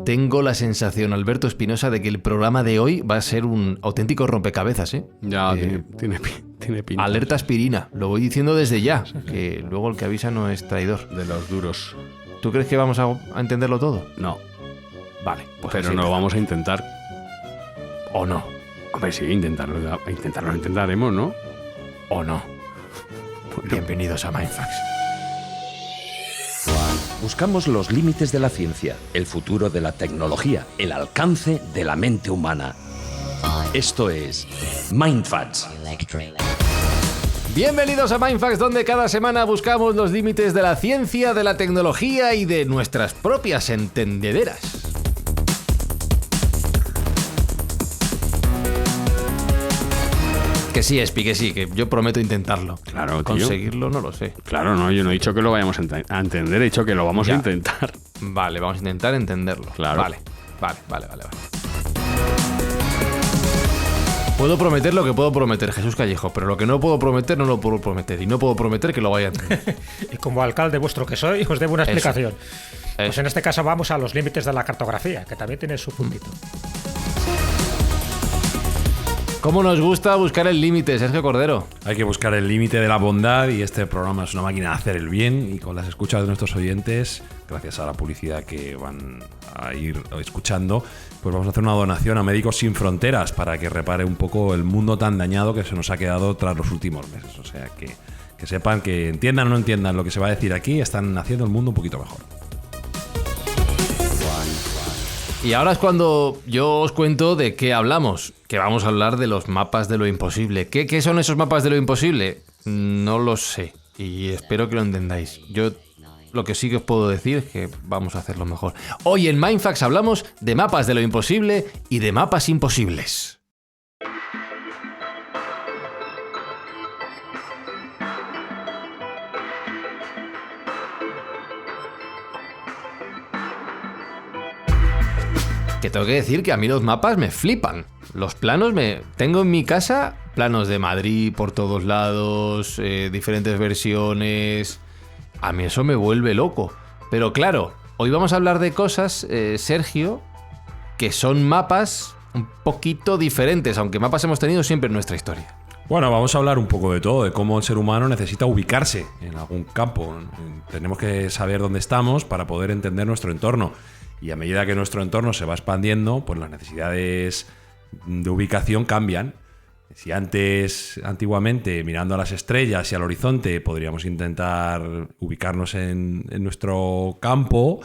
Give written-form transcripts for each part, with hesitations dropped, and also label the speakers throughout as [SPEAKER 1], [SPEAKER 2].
[SPEAKER 1] Tengo la sensación, Alberto Espinosa, de que el programa de hoy va a ser un auténtico rompecabezas, ¿eh?
[SPEAKER 2] Ya, tiene pinta.
[SPEAKER 1] Alerta aspirina, lo voy diciendo desde ya, que luego el que avisa no es traidor.
[SPEAKER 2] De los duros.
[SPEAKER 1] ¿Tú crees que vamos a entenderlo todo?
[SPEAKER 2] No.
[SPEAKER 1] Vale, pues
[SPEAKER 2] pero
[SPEAKER 1] así
[SPEAKER 2] no lo
[SPEAKER 1] empezamos.
[SPEAKER 2] vamos a intentar.
[SPEAKER 1] ¿O no?
[SPEAKER 2] Hombre, sí, intentarlo intentaremos, ¿no?
[SPEAKER 1] ¿O no? Bienvenidos a Mindfax.
[SPEAKER 3] Buscamos los límites de la ciencia, el futuro de la tecnología, el alcance de la mente humana. Esto es Mindfax.
[SPEAKER 1] Bienvenidos a Mindfax, donde cada semana buscamos los límites de la ciencia, de la tecnología y de nuestras propias entendederas. Que sí, Espi, que sí, que yo prometo intentarlo.
[SPEAKER 2] Claro, tío.
[SPEAKER 1] Conseguirlo no lo sé.
[SPEAKER 2] Claro, no, yo no he dicho que lo vayamos a entender, he dicho que lo vamos a intentar.
[SPEAKER 1] Vale, vamos a intentar entenderlo.
[SPEAKER 2] Claro.
[SPEAKER 1] Vale. Puedo prometer lo que puedo prometer, Jesús Callejo, pero lo que no puedo prometer no lo puedo prometer. Y no puedo prometer que lo vaya a entender.
[SPEAKER 4] Y como alcalde vuestro que soy, os debo una explicación. Pues
[SPEAKER 1] Eso.
[SPEAKER 4] en este caso vamos a los límites de la cartografía, que también tiene su puntito.
[SPEAKER 1] ¿Cómo nos gusta buscar el límite, Sergio Cordero?
[SPEAKER 5] Hay que buscar el límite de la bondad y este programa es una máquina de hacer el bien y con las escuchas de nuestros oyentes, gracias a la publicidad que van a ir escuchando, pues vamos a hacer una donación a Médicos Sin Fronteras para que repare un poco el mundo tan dañado que se nos ha quedado tras los últimos meses. O sea, que sepan, que entiendan o no entiendan lo que se va a decir aquí, están haciendo el mundo un poquito mejor.
[SPEAKER 1] Y ahora es cuando yo os cuento de qué hablamos, que vamos a hablar de los mapas de lo imposible. ¿Qué son esos mapas de lo imposible? No lo sé y espero que lo entendáis. Yo lo que sí que os puedo decir es que vamos a hacerlo mejor. Hoy en Mindfax hablamos de mapas de lo imposible y de mapas imposibles. Que tengo que decir que a mí los mapas me flipan. Los planos Tengo en mi casa planos de Madrid por todos lados, diferentes versiones. A mí eso me vuelve loco. Pero claro, hoy vamos a hablar de cosas, Sergio, que son mapas un poquito diferentes, aunque mapas hemos tenido siempre en nuestra historia.
[SPEAKER 5] Bueno, vamos a hablar un poco de todo, de cómo el ser humano necesita ubicarse en algún campo. Tenemos que saber dónde estamos para poder entender nuestro entorno. Y a medida que nuestro entorno se va expandiendo, pues las necesidades de ubicación cambian. Si antiguamente, mirando a las estrellas y al horizonte, podríamos intentar ubicarnos en nuestro campo,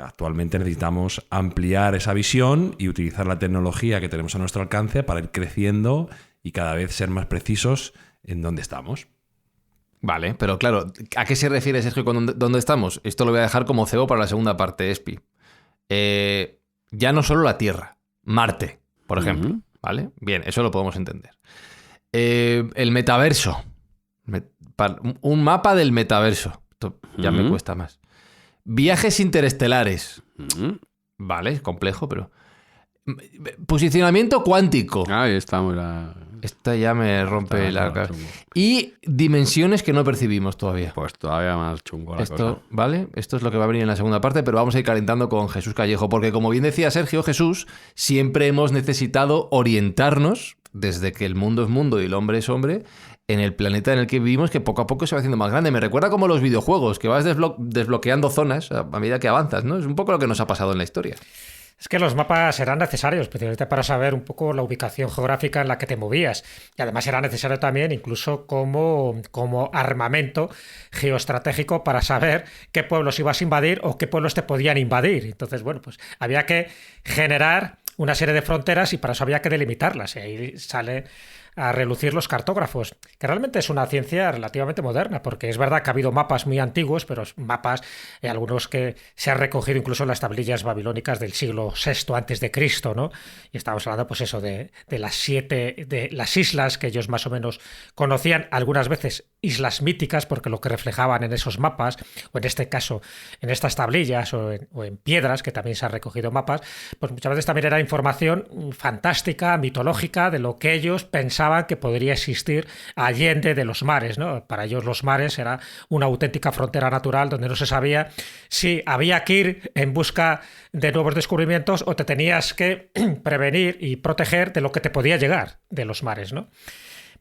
[SPEAKER 5] actualmente necesitamos ampliar esa visión y utilizar la tecnología que tenemos a nuestro alcance para ir creciendo y cada vez ser más precisos en dónde estamos.
[SPEAKER 1] Vale, pero claro, ¿a qué se refiere Sergio con dónde estamos? Esto lo voy a dejar como cebo para la segunda parte, Espi. Ya no solo la Tierra, Marte, por ejemplo, ¿vale? Bien, eso lo podemos entender. El metaverso. Un mapa del metaverso. Esto ya me cuesta más. Viajes interestelares. Vale, es complejo, pero... Posicionamiento cuántico.
[SPEAKER 2] Ahí estamos.
[SPEAKER 1] Esta ya me rompe
[SPEAKER 2] Está
[SPEAKER 1] la cabeza.
[SPEAKER 2] chungo.
[SPEAKER 1] Y dimensiones que no percibimos todavía.
[SPEAKER 2] Pues todavía más chungo la
[SPEAKER 1] Esto,
[SPEAKER 2] cosa.
[SPEAKER 1] ¿vale? Esto es lo que va a venir en la segunda parte, pero vamos a ir calentando con Jesús Callejo, porque como bien decía Sergio, Jesús, siempre hemos necesitado orientarnos, desde que el mundo es mundo y el hombre es hombre, en el planeta en el que vivimos, que poco a poco se va haciendo más grande. Me recuerda como los videojuegos, que vas desbloqueando zonas a medida que avanzas, ¿no? Es un poco lo que nos ha pasado en la historia.
[SPEAKER 4] Es que los mapas serán necesarios, especialmente para saber un poco la ubicación geográfica en la que te movías. Y además será necesario también incluso como armamento geoestratégico para saber qué pueblos ibas a invadir o qué pueblos te podían invadir. Entonces, bueno, pues había que generar una serie de fronteras y para eso había que delimitarlas. Y ahí sale a relucir los cartógrafos, que realmente es una ciencia relativamente moderna, porque es verdad que ha habido mapas muy antiguos, pero mapas, algunos que se han recogido incluso en las tablillas babilónicas del siglo VI antes de Cristo, ¿no? Y estamos hablando, pues eso, de las 7, de las islas que ellos más o menos conocían, algunas veces islas míticas, porque lo que reflejaban en esos mapas, o en este caso, en estas tablillas o en piedras, que también se han recogido mapas, pues muchas veces también era información fantástica, mitológica, de lo que ellos pensaban pensaban que podría existir allende de los mares, ¿no? Para ellos los mares era una auténtica frontera natural donde no se sabía si había que ir en busca de nuevos descubrimientos o te tenías que prevenir y proteger de lo que te podía llegar de los mares, ¿no?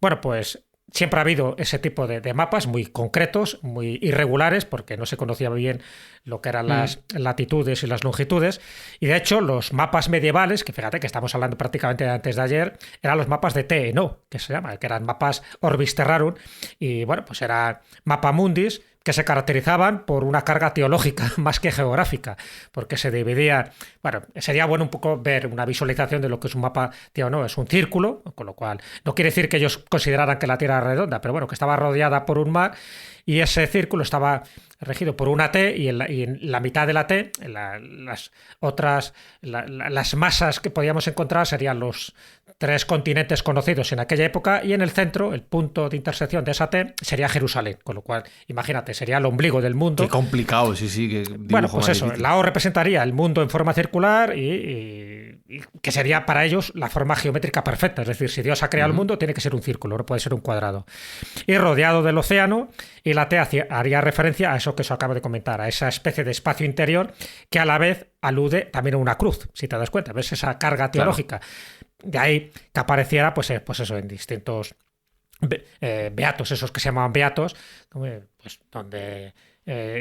[SPEAKER 4] Bueno, pues siempre ha habido ese tipo de mapas muy concretos, muy irregulares, porque no se conocía bien lo que eran las latitudes y las longitudes. Y de hecho, los mapas medievales, que fíjate que estamos hablando prácticamente antes de ayer, eran los mapas de TNO, que se llama, que eran mapas Orbis Terrarum. Y bueno, pues era mapa mundis, que se caracterizaban por una carga teológica más que geográfica, porque se dividía, bueno, sería bueno un poco ver una visualización de lo que es un mapa, tío, no, es un círculo, con lo cual no quiere decir que ellos consideraran que la Tierra era redonda, pero bueno, que estaba rodeada por un mar y ese círculo estaba regido por una T y en la mitad de la T, las masas que podíamos encontrar serían los 3 continentes conocidos en aquella época y en el centro, el punto de intersección de esa T, sería Jerusalén, con lo cual, imagínate, sería el ombligo del mundo.
[SPEAKER 1] Qué complicado, sí.
[SPEAKER 4] Bueno, pues eso, difícil. La O representaría el mundo en forma circular y que sería para ellos la forma geométrica perfecta, es decir, si Dios ha creado el mundo, tiene que ser un círculo, no puede ser un cuadrado. Y rodeado del océano, y la T haría referencia a eso que os acabo de comentar, a esa especie de espacio interior que a la vez alude también a una cruz, si te das cuenta, ves esa carga teológica. Claro. De ahí que apareciera, pues eso, en distintos beatos, esos que se llamaban beatos, pues donde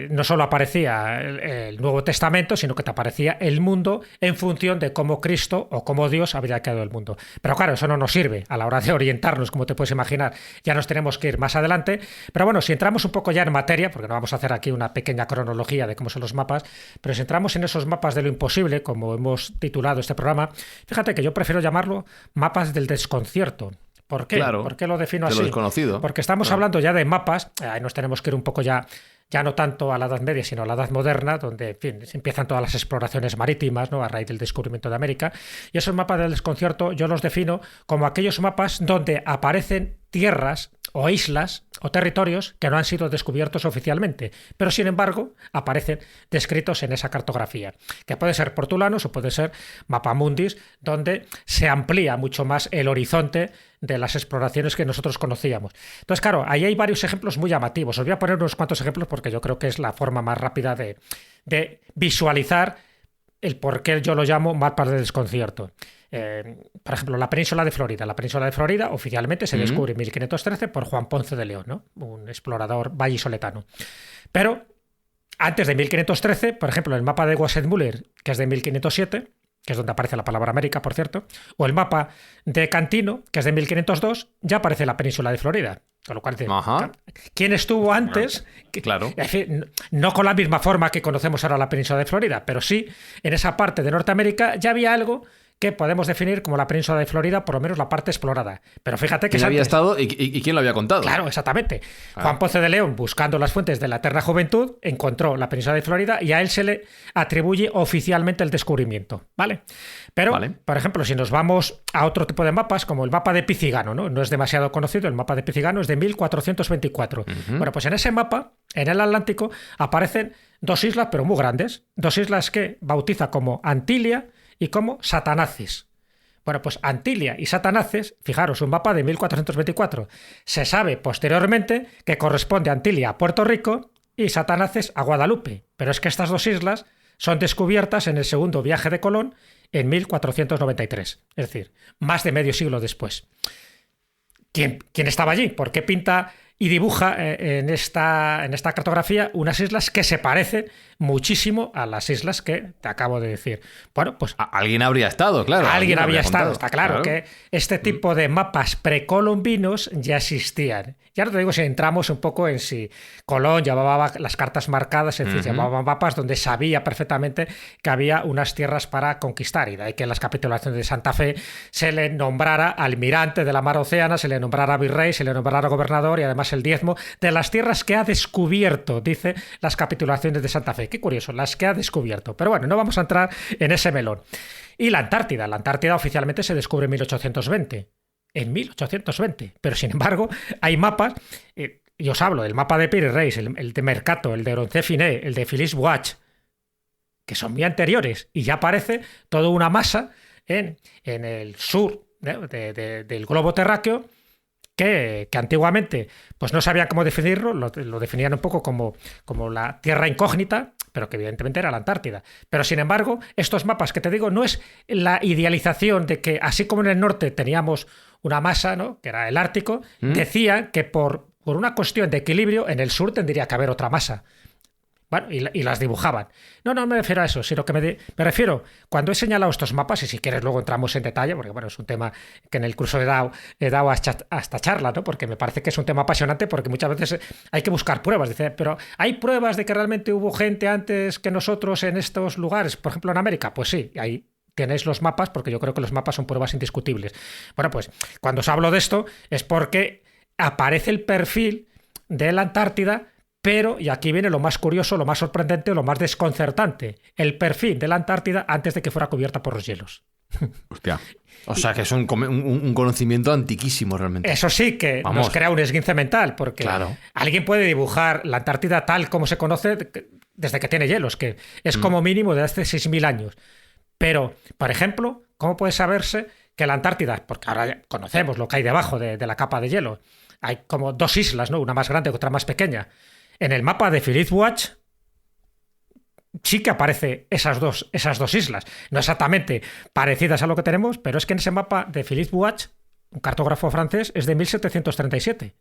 [SPEAKER 4] no solo aparecía el Nuevo Testamento, sino que te aparecía el mundo en función de cómo Cristo o cómo Dios habría creado el mundo. Pero claro, eso no nos sirve a la hora de orientarnos, como te puedes imaginar. Ya nos tenemos que ir más adelante. Pero bueno, si entramos un poco ya en materia, porque no vamos a hacer aquí una pequeña cronología de cómo son los mapas, pero si entramos en esos mapas de lo imposible, como hemos titulado este programa, fíjate que yo prefiero llamarlo mapas del desconcierto. ¿Por qué?
[SPEAKER 1] Claro,
[SPEAKER 4] ¿Por qué lo defino así?
[SPEAKER 1] Lo desconocido.
[SPEAKER 4] Porque estamos hablando ya de mapas, ahí nos tenemos que ir un poco ya no tanto a la Edad Media, sino a la Edad Moderna, donde, en fin, empiezan todas las exploraciones marítimas, ¿no?, a raíz del descubrimiento de América. Y esos mapas del desconcierto yo los defino como aquellos mapas donde aparecen tierras o islas o territorios que no han sido descubiertos oficialmente, pero sin embargo aparecen descritos en esa cartografía, que puede ser portulanos o puede ser mapamundis, donde se amplía mucho más el horizonte de las exploraciones que nosotros conocíamos. Entonces, claro, ahí hay varios ejemplos muy llamativos. Os voy a poner unos cuantos ejemplos porque yo creo que es la forma más rápida de visualizar el por qué yo lo llamo mapas de desconcierto. Por ejemplo, la península de Florida. La península de Florida oficialmente se descubre en 1513 por Juan Ponce de León, ¿no?, un explorador vallisoletano. Pero antes de 1513, por ejemplo, el mapa de Wassermüller, que es de 1507, que es donde aparece la palabra América, por cierto, o el mapa de Cantino, que es de 1502, ya aparece la península de Florida. Con lo cual, ¿quién estuvo antes?
[SPEAKER 1] Claro.
[SPEAKER 4] No con la misma forma que conocemos ahora la península de Florida, pero sí, en esa parte de Norteamérica ya había algo que podemos definir como la península de Florida, por lo menos la parte explorada. Pero fíjate que
[SPEAKER 1] ¿quién había estado y quién lo había contado?
[SPEAKER 4] Claro, exactamente. Juan Ponce de León, buscando las fuentes de la eterna juventud, encontró la península de Florida y a él se le atribuye oficialmente el descubrimiento, ¿vale? Pero, por ejemplo, si nos vamos a otro tipo de mapas, como el mapa de Picigano, no es demasiado conocido, el mapa de Picigano es de 1424. Bueno, pues en ese mapa, en el Atlántico, aparecen 2 islas, pero muy grandes, 2 islas que bautiza como Antilia y como Satanaces. Bueno, pues Antilia y Satanaces, fijaros, un mapa de 1424. Se sabe posteriormente que corresponde Antilia a Puerto Rico y Satanaces a Guadalupe. Pero es que estas 2 islas son descubiertas en el segundo viaje de Colón en 1493. Es decir, más de medio siglo después. ¿Quién estaba allí? ¿Por qué pinta y dibuja en esta cartografía unas islas que se parecen muchísimo a las islas que te acabo de decir? Bueno, pues
[SPEAKER 1] alguien habría estado, claro.
[SPEAKER 4] Alguien había estado, está claro que este tipo de mapas precolombinos ya existían. Ya no te digo si entramos un poco en si Colón llevaba las cartas marcadas, es decir, llevaba mapas donde sabía perfectamente que había unas tierras para conquistar, y de ahí que en las capitulaciones de Santa Fe se le nombrara almirante de la mar Océana, se le nombrara virrey, se le nombrara gobernador y además el diezmo de las tierras que ha descubierto, dice las capitulaciones de Santa Fe. Qué curioso, las que ha descubierto. Pero bueno, no vamos a entrar en ese melón. Y la Antártida oficialmente se descubre en 1820. En 1820. Pero sin embargo, hay mapas, y os hablo del mapa de Piri Reis, el de Mercato, el de Roncesvalles, el de Philippe Boach, que son muy anteriores, y ya aparece toda una masa en el sur del globo terráqueo que antiguamente pues no sabían cómo definirlo, lo definían un poco como la tierra incógnita, pero que evidentemente era la Antártida. Pero sin embargo, estos mapas que te digo, no es la idealización de que así como en el norte teníamos una masa, ¿no?, que era el Ártico, decían que por una cuestión de equilibrio en el sur tendría que haber otra masa. Bueno, y las dibujaban. No me refiero a eso, sino que me refiero, cuando he señalado estos mapas, y si quieres luego entramos en detalle, porque bueno, es un tema que en el curso he dado hasta charla, ¿no? Porque me parece que es un tema apasionante, porque muchas veces hay que buscar pruebas. Dice, pero ¿hay pruebas de que realmente hubo gente antes que nosotros en estos lugares? Por ejemplo, en América. Pues sí, ahí tenéis los mapas, porque yo creo que los mapas son pruebas indiscutibles. Bueno, pues cuando os hablo de esto es porque aparece el perfil de la Antártida. Pero, y aquí viene lo más curioso, lo más sorprendente, lo más desconcertante, el perfil de la Antártida antes de que fuera cubierta por los hielos.
[SPEAKER 2] Hostia.
[SPEAKER 1] O sea, que es un conocimiento antiquísimo realmente.
[SPEAKER 4] Eso sí que nos crea un esguince mental, porque alguien puede dibujar la Antártida tal como se conoce desde que tiene hielos, que es como mínimo de hace 6.000 años. Pero, por ejemplo, ¿cómo puede saberse que la Antártida, porque ahora ya conocemos lo que hay debajo de la capa de hielo, hay como 2 islas, ¿no?, una más grande y otra más pequeña? En el mapa de Philippe Watch sí que aparece esas dos islas. No exactamente parecidas a lo que tenemos, pero es que en ese mapa de Philippe Watch, un cartógrafo francés, es de 1737.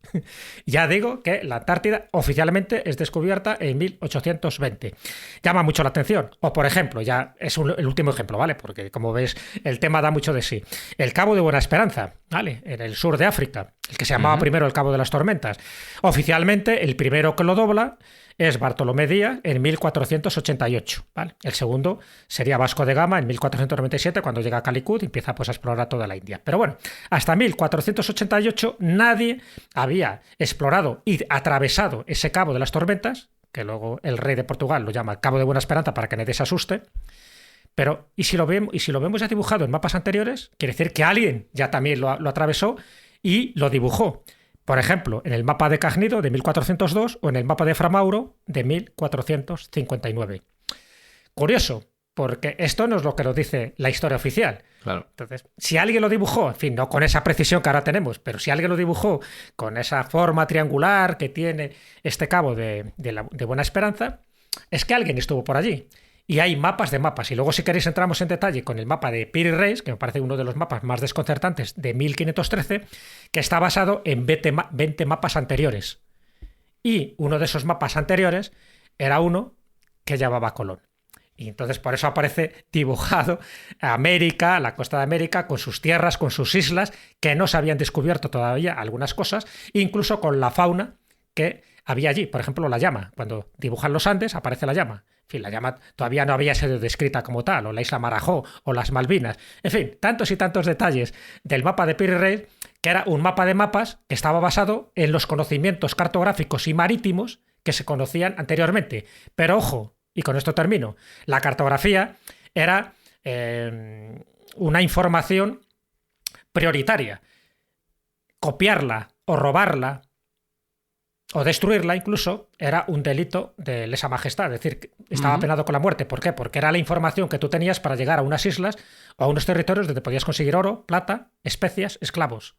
[SPEAKER 4] Ya digo que la Antártida oficialmente es descubierta en 1820. Llama mucho la atención. O, por ejemplo, ya es el último ejemplo, ¿vale? Porque, como ves, el tema da mucho de sí. El Cabo de Buena Esperanza, ¿vale?, en el sur de África, el que se llamaba primero el Cabo de las Tormentas. Oficialmente, el primero que lo dobla es Bartolomé Díaz en 1488. ¿Vale? El segundo sería Vasco de Gama en 1497, cuando llega a Calicut y empieza pues a explorar toda la India. Pero bueno, hasta 1488 nadie había explorado y atravesado ese Cabo de las Tormentas, que luego el rey de Portugal lo llama el Cabo de Buena Esperanza para que nadie se asuste. Pero, ¿y si lo vemos ya dibujado en mapas anteriores? Quiere decir que alguien ya también lo atravesó y lo dibujó. Por ejemplo, en el mapa de Cagnido de 1402 o en el mapa de Framauro de 1459. Curioso, porque esto no es lo que nos dice la historia oficial.
[SPEAKER 1] Claro.
[SPEAKER 4] Entonces, si alguien lo dibujó, en fin, no con esa precisión que ahora tenemos, pero si alguien lo dibujó con esa forma triangular que tiene este cabo de Buena Esperanza, es que alguien estuvo por allí. Y hay mapas de mapas. Y luego, si queréis, entramos en detalle con el mapa de Piri Reis, que me parece uno de los mapas más desconcertantes, de 1513, que está basado en 20 mapas anteriores. Y uno de esos mapas anteriores era uno que llamaba Colón. Y entonces por eso aparece dibujado América, la costa de América, con sus tierras, con sus islas, que no se habían descubierto todavía algunas cosas, incluso con la fauna que había allí. Por ejemplo, la llama. Cuando dibujan los Andes, aparece la llama. En fin, la llama todavía no había sido descrita como tal, o la isla Marajó, o las Malvinas. En fin, tantos y tantos detalles del mapa de Piri Reis, que era un mapa de mapas que estaba basado en los conocimientos cartográficos y marítimos que se conocían anteriormente. Pero ojo, y con esto termino, la cartografía era una información prioritaria. Copiarla o robarla o destruirla incluso era un delito de lesa majestad, es decir, estaba penado con la muerte. ¿Por qué? Porque era la información que tú tenías para llegar a unas islas o a unos territorios donde podías conseguir oro, plata, especias, esclavos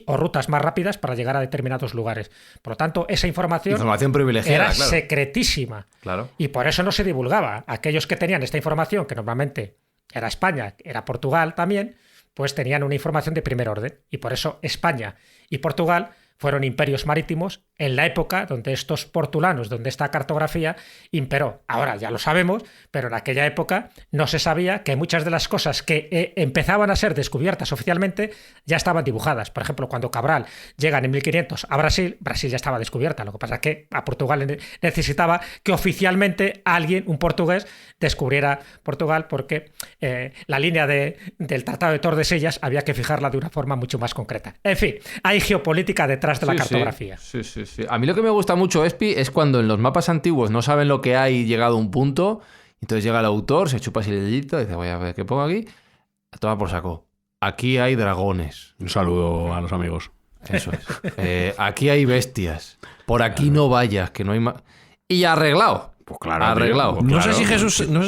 [SPEAKER 4] o rutas más rápidas para llegar a determinados lugares. Por lo tanto, esa información
[SPEAKER 1] privilegiada,
[SPEAKER 4] era
[SPEAKER 1] claro,
[SPEAKER 4] secretísima.
[SPEAKER 1] Claro.
[SPEAKER 4] Y por eso no se divulgaba. Aquellos que tenían esta información, que normalmente era España, era Portugal también, pues tenían una información de primer orden. Y por eso España y Portugal fueron imperios marítimos en la época donde estos portulanos, donde esta cartografía imperó. Ahora ya lo sabemos, pero en aquella época no se sabía que muchas de las cosas que empezaban a ser descubiertas oficialmente ya estaban dibujadas. Por ejemplo, cuando Cabral llega en 1500 a Brasil, Brasil ya estaba descubierta. Lo que pasa es que a Portugal necesitaba que oficialmente alguien, un portugués, descubriera Portugal, porque la línea del Tratado de Tordesillas había que fijarla de una forma mucho más concreta. En fin, hay geopolítica detrás de la cartografía.
[SPEAKER 1] Sí. A mí lo que me gusta mucho, Espi, es cuando en los mapas antiguos no saben lo que hay llegado a un punto, entonces llega el autor, se chupa así el dedito, dice, voy a ver qué pongo aquí, a tomar por saco. Aquí hay dragones.
[SPEAKER 2] Un saludo a los amigos.
[SPEAKER 1] Eso es. Aquí hay bestias. Por aquí no vayas, que no hay más. Y arreglado.
[SPEAKER 2] Pues claro.
[SPEAKER 1] Arreglado.
[SPEAKER 2] Pues
[SPEAKER 5] No
[SPEAKER 2] claro.
[SPEAKER 5] sé si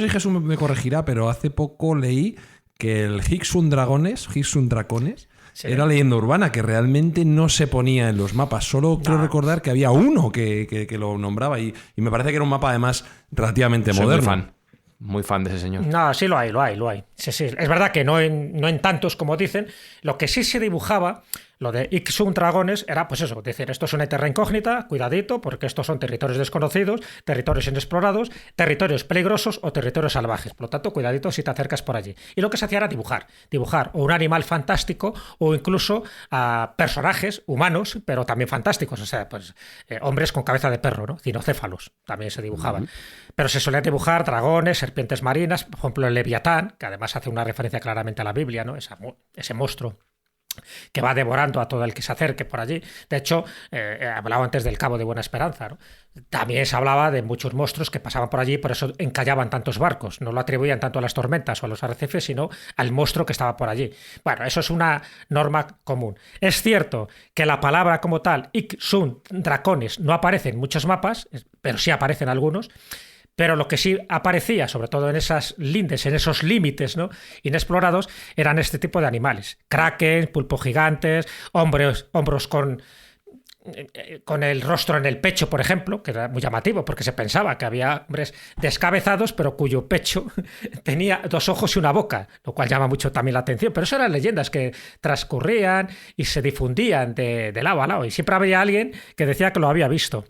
[SPEAKER 5] Jesús me corregirá, pero hace poco leí que el Higsun Dracones era leyenda urbana, que realmente no se ponía en los mapas. Solo creo recordar que había uno que lo nombraba y me parece que era un mapa además relativamente moderno.
[SPEAKER 1] Muy fan de ese señor.
[SPEAKER 4] No, sí lo hay. Sí. Es verdad que no en tantos como dicen. Lo que sí se dibujaba, lo de Ixun Dragones, era pues eso, decir, esto es una tierra incógnita, cuidadito, porque estos son territorios desconocidos, territorios inexplorados, territorios peligrosos o territorios salvajes. Por lo tanto, cuidadito si te acercas por allí. Y lo que se hacía era dibujar o un animal fantástico o incluso a personajes humanos, pero también fantásticos, o sea, pues hombres con cabeza de perro, ¿no? Cinocéfalos, también se dibujaban. Pero se solían dibujar dragones, serpientes marinas, por ejemplo el Leviatán, que además hace una referencia claramente a la Biblia, ¿no? Ese monstruo que va devorando a todo el que se acerque por allí. De hecho, hablaba antes del Cabo de Buena Esperanza, ¿no? También se hablaba de muchos monstruos que pasaban por allí, por eso encallaban tantos barcos. No lo atribuían tanto a las tormentas o a los arrecifes, sino al monstruo que estaba por allí. Bueno, eso es una norma común. Es cierto que la palabra como tal, Ixun, dracones, no aparece en muchos mapas, pero sí aparecen algunos. Pero lo que sí aparecía, sobre todo en esas lindes, en esos límites, ¿no?, inexplorados, eran este tipo de animales. Kraken, pulpos gigantes, hombros con el rostro en el pecho, por ejemplo, que era muy llamativo, porque se pensaba que había hombres descabezados, pero cuyo pecho tenía 2 ojos y una boca, lo cual llama mucho también la atención. Pero eso eran leyendas que transcurrían y se difundían de lado a lado, y siempre había alguien que decía que lo había visto.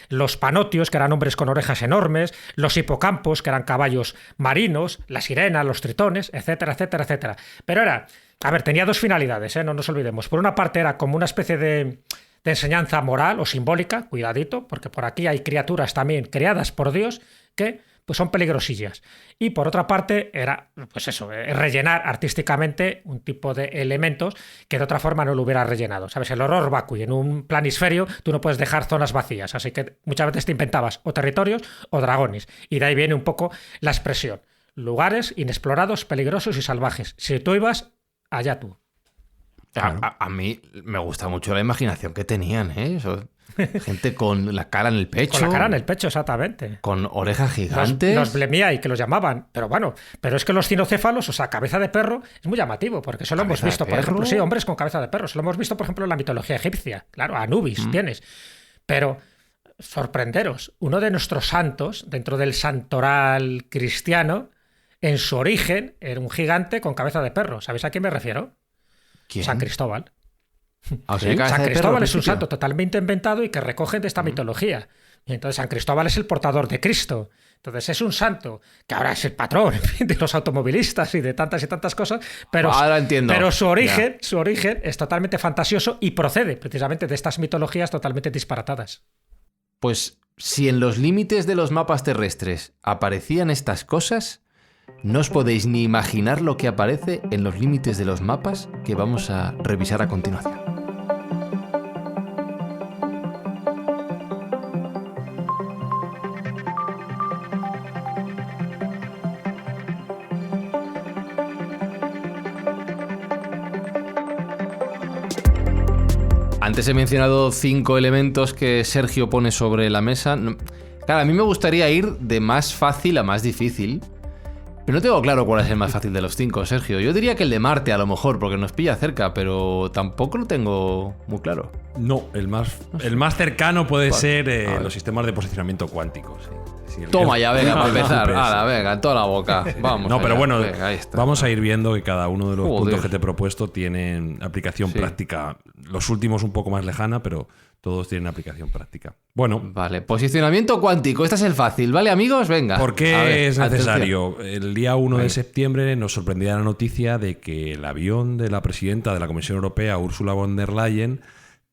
[SPEAKER 4] Los panotios, que eran hombres con orejas enormes, los hipocampos, que eran caballos marinos, la sirena, los tritones, etcétera, etcétera, etcétera. Pero tenía 2 finalidades, no nos olvidemos. Por una parte era como una especie de enseñanza moral o simbólica, cuidadito, porque por aquí hay criaturas también creadas por Dios que pues son peligrosillas. Y por otra parte era, pues eso, rellenar artísticamente un tipo de elementos que de otra forma no lo hubiera rellenado. ¿Sabes? El horror vacui. En un planisferio tú no puedes dejar zonas vacías, así que muchas veces te inventabas o territorios o dragones. Y de ahí viene un poco la expresión. Lugares inexplorados, peligrosos y salvajes. Si tú ibas, allá tú.
[SPEAKER 1] Claro. A mí me gusta mucho la imaginación que tenían, ¿eh? Gente con la cara en el pecho.
[SPEAKER 4] Con la cara en el pecho, exactamente.
[SPEAKER 1] Con orejas gigantes.
[SPEAKER 4] Los blemiai, que los llamaban. Pero bueno, pero es que los cinocéfalos, o sea, cabeza de perro, es muy llamativo, porque eso lo hemos visto, por ejemplo, sí, hombres con cabeza de perro. Eso lo hemos visto, por ejemplo, en la mitología egipcia. Claro, Anubis tienes. Pero, sorprenderos, uno de nuestros santos, dentro del santoral cristiano, en su origen, era un gigante con cabeza de perro. ¿Sabéis a quién me refiero?
[SPEAKER 1] ¿Quién?
[SPEAKER 4] San Cristóbal.
[SPEAKER 1] ¿Sí?
[SPEAKER 4] San Cristóbal es un santo totalmente inventado y que recogen de esta mitología. Y entonces San Cristóbal es el portador de Cristo. Entonces es un santo que ahora es el patrón, en fin, de los automovilistas y de tantas y tantas cosas, pero,
[SPEAKER 1] ahora entiendo.
[SPEAKER 4] Pero su origen es totalmente fantasioso y procede precisamente de estas mitologías totalmente disparatadas.
[SPEAKER 1] Pues si en los límites de los mapas terrestres aparecían estas cosas, no os podéis ni imaginar lo que aparece en los límites de los mapas que vamos a revisar a continuación. Antes he mencionado 5 elementos que Sergio pone sobre la mesa. Claro, a mí me gustaría ir de más fácil a más difícil. Pero no tengo claro cuál es el más fácil de los 5, Sergio. Yo diría que el de Marte, a lo mejor, porque nos pilla cerca, pero tampoco lo tengo muy claro.
[SPEAKER 5] No, el más cercano puede ser los sistemas de posicionamiento cuántico. Sí.
[SPEAKER 1] Toma ya, venga, para empezar. Venga, en toda la boca. Vamos.
[SPEAKER 5] No,
[SPEAKER 1] allá.
[SPEAKER 5] pero bueno,
[SPEAKER 1] venga, ahí está.
[SPEAKER 5] Vamos a ir viendo que cada uno de los puntos que te he propuesto tienen aplicación práctica. Los últimos un poco más lejana, pero todos tienen aplicación práctica. Bueno.
[SPEAKER 1] Vale, posicionamiento cuántico. Este es el fácil, ¿vale, amigos? Venga.
[SPEAKER 5] ¿Por qué es necesario? Atención. El día 1 de septiembre nos sorprendía la noticia de que el avión de la presidenta de la Comisión Europea, Ursula von der Leyen,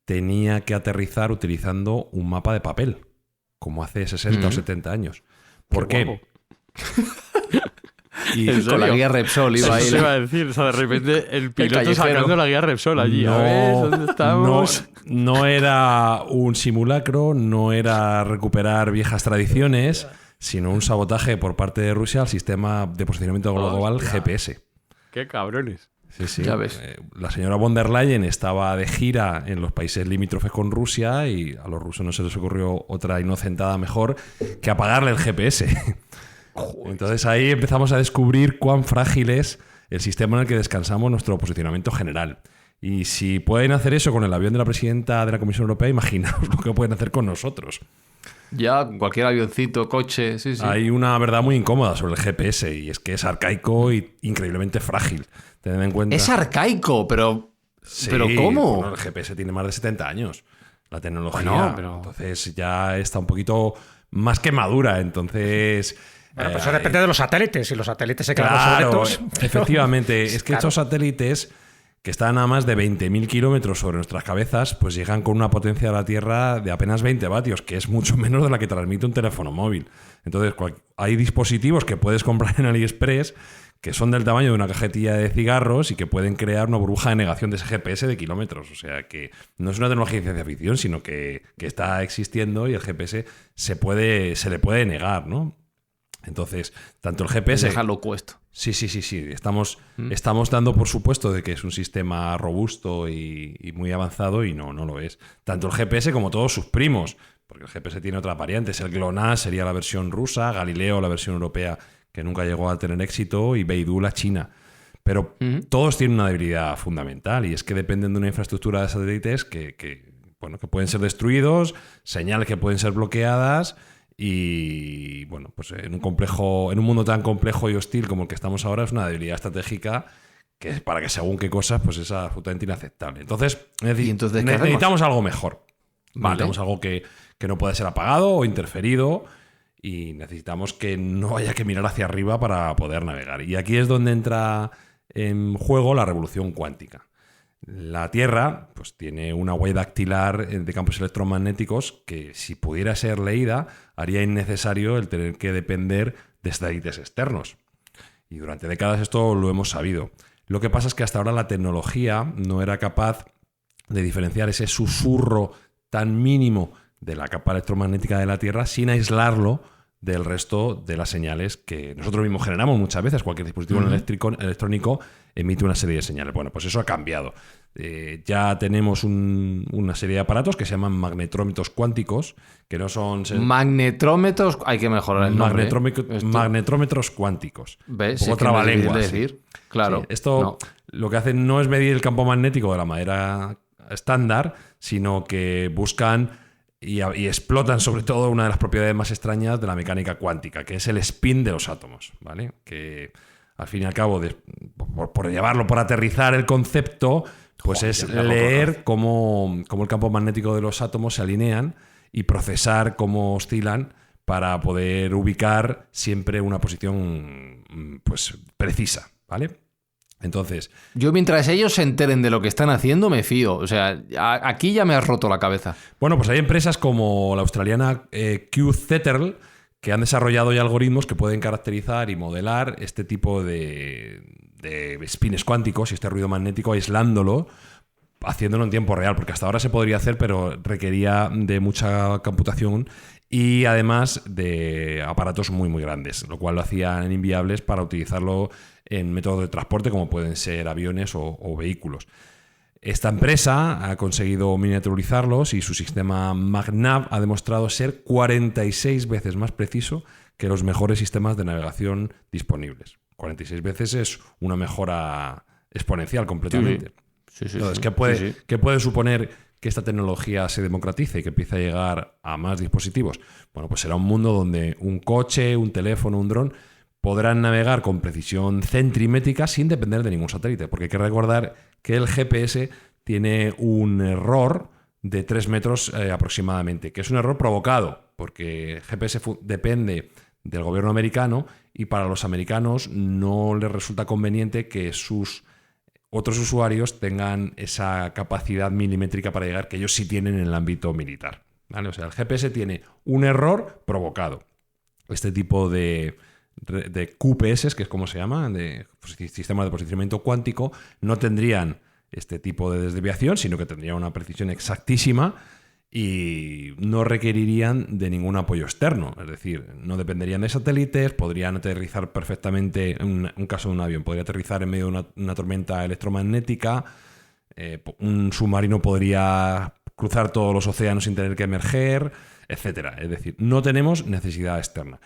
[SPEAKER 5] tenía que aterrizar utilizando un mapa de papel, como hace 60 o 70 años. ¿Por qué?
[SPEAKER 1] Y con la guía Repsol iba ahí.
[SPEAKER 2] Eso iba a decir, o sea, de repente el piloto sacando la guía Repsol allí.
[SPEAKER 5] No,
[SPEAKER 2] a ver, ¿dónde estamos?
[SPEAKER 5] No era un simulacro, no era recuperar viejas tradiciones, sino un sabotaje por parte de Rusia al sistema de posicionamiento global GPS.
[SPEAKER 2] ¡Qué cabrones!
[SPEAKER 5] Sí.
[SPEAKER 1] Ya ves.
[SPEAKER 5] La señora von der Leyen estaba de gira en los países limítrofes con Rusia y a los rusos no se les ocurrió otra inocentada mejor que apagarle el GPS. Entonces ahí empezamos a descubrir cuán frágil es el sistema en el que descansamos nuestro posicionamiento general. Y si pueden hacer eso con el avión de la presidenta de la Comisión Europea, imaginaos lo que pueden hacer con nosotros.
[SPEAKER 1] Ya, cualquier avioncito, coche, sí.
[SPEAKER 5] Hay una verdad muy incómoda sobre el GPS y es que es arcaico y increíblemente frágil. Tened en cuenta...
[SPEAKER 1] Es arcaico, pero...
[SPEAKER 5] Sí,
[SPEAKER 1] ¿pero cómo?
[SPEAKER 5] Bueno, el GPS tiene más de 70 años. La tecnología.
[SPEAKER 1] Bueno, pero...
[SPEAKER 5] Entonces ya está un poquito más que madura. Entonces...
[SPEAKER 4] Bueno, pues eso depende de los satélites. Si los satélites se quedan
[SPEAKER 5] Claro,
[SPEAKER 4] obsoletos...
[SPEAKER 5] efectivamente. Es que
[SPEAKER 4] claro.
[SPEAKER 5] estos satélites que están a más de 20.000 kilómetros sobre nuestras cabezas, pues llegan con una potencia de la Tierra de apenas 20 vatios, que es mucho menos de la que transmite un teléfono móvil. Entonces, hay dispositivos que puedes comprar en AliExpress que son del tamaño de una cajetilla de cigarros y que pueden crear una burbuja de negación de ese GPS de kilómetros. O sea, que no es una tecnología de ciencia ficción, sino que está existiendo y el GPS se le puede negar, ¿no? Entonces, tanto el GPS...
[SPEAKER 1] Déjalo puesto.
[SPEAKER 5] Sí. Estamos dando por supuesto de que es un sistema robusto y muy avanzado y no lo es. Tanto el GPS como todos sus primos, porque el GPS tiene otras variantes. El GLONASS sería la versión rusa, Galileo la versión europea que nunca llegó a tener éxito y Beidou la china. Pero todos tienen una debilidad fundamental y es que dependen de una infraestructura de satélites que pueden ser destruidos, señales que pueden ser bloqueadas. Y bueno, pues en un mundo tan complejo y hostil como el que estamos ahora, es una debilidad estratégica que para que según qué cosas, pues es absolutamente inaceptable. Entonces, necesitamos algo mejor.
[SPEAKER 1] Vale.
[SPEAKER 5] Necesitamos algo que no pueda ser apagado o interferido y necesitamos que no haya que mirar hacia arriba para poder navegar. Y aquí es donde entra en juego la revolución cuántica. La Tierra pues tiene una huella dactilar de campos electromagnéticos que, si pudiera ser leída, haría innecesario el tener que depender de satélites externos. Y durante décadas esto lo hemos sabido. Lo que pasa es que hasta ahora la tecnología no era capaz de diferenciar ese susurro tan mínimo de la capa electromagnética de la Tierra sin aislarlo del resto de las señales que nosotros mismos generamos muchas veces. Cualquier dispositivo electrónico emite una serie de señales. Bueno, pues eso ha cambiado. Ya tenemos una serie de aparatos que se llaman magnetrómetros cuánticos, que no son...
[SPEAKER 1] Magnetrómetros, hay que mejorar el nombre.
[SPEAKER 5] Magnetrómetros cuánticos.
[SPEAKER 1] ¿Ves?
[SPEAKER 5] Un poco trabalengua.
[SPEAKER 1] Decir. Claro.
[SPEAKER 5] Sí, esto lo que hacen no es medir el campo magnético de la manera estándar, sino que buscan... Y explotan sobre todo una de las propiedades más extrañas de la mecánica cuántica, que es el spin de los átomos, ¿vale? Que al fin y al cabo, por llevarlo, por aterrizar el concepto, pues es leer cómo el campo magnético de los átomos se alinean y procesar cómo oscilan para poder ubicar siempre una posición pues precisa, ¿vale? Entonces,
[SPEAKER 1] yo mientras ellos se enteren de lo que están haciendo me fío. O sea, aquí ya me has roto la cabeza.
[SPEAKER 5] Bueno, pues hay empresas como la australiana QZettle que han desarrollado ya algoritmos que pueden caracterizar y modelar este tipo de spins cuánticos y este ruido magnético, aislándolo, haciéndolo en tiempo real, porque hasta ahora se podría hacer, pero requería de mucha computación y además de aparatos muy muy grandes, lo cual lo hacían inviables para utilizarlo en métodos de transporte como pueden ser aviones o vehículos. Esta empresa ha conseguido miniaturizarlos y su sistema MagNav ha demostrado ser 46 veces más preciso que los mejores sistemas de navegación disponibles. 46 veces es una mejora exponencial completamente.
[SPEAKER 1] Sí.
[SPEAKER 5] Entonces, ¿qué puede suponer que esta tecnología se democratice y que empiece a llegar a más dispositivos? Bueno, pues será un mundo donde un coche, un teléfono, un dron podrán navegar con precisión centrimétrica sin depender de ningún satélite, porque hay que recordar que el GPS tiene un error de 3 metros aproximadamente, que es un error provocado, porque el GPS depende del gobierno americano y para los americanos no les resulta conveniente que sus otros usuarios tengan esa capacidad milimétrica para llegar que ellos sí tienen en el ámbito militar, ¿vale? O sea, el GPS tiene un error provocado. Este tipo de QPS, que es como se llama, de sistemas de posicionamiento cuántico, no tendrían este tipo de desviación, sino que tendrían una precisión exactísima y no requerirían de ningún apoyo externo. Es decir, no dependerían de satélites, podrían aterrizar perfectamente, en un caso de un avión, podría aterrizar en medio de una tormenta electromagnética, un submarino podría cruzar todos los océanos sin tener que emerger, etcétera. Es decir, no tenemos necesidad externa.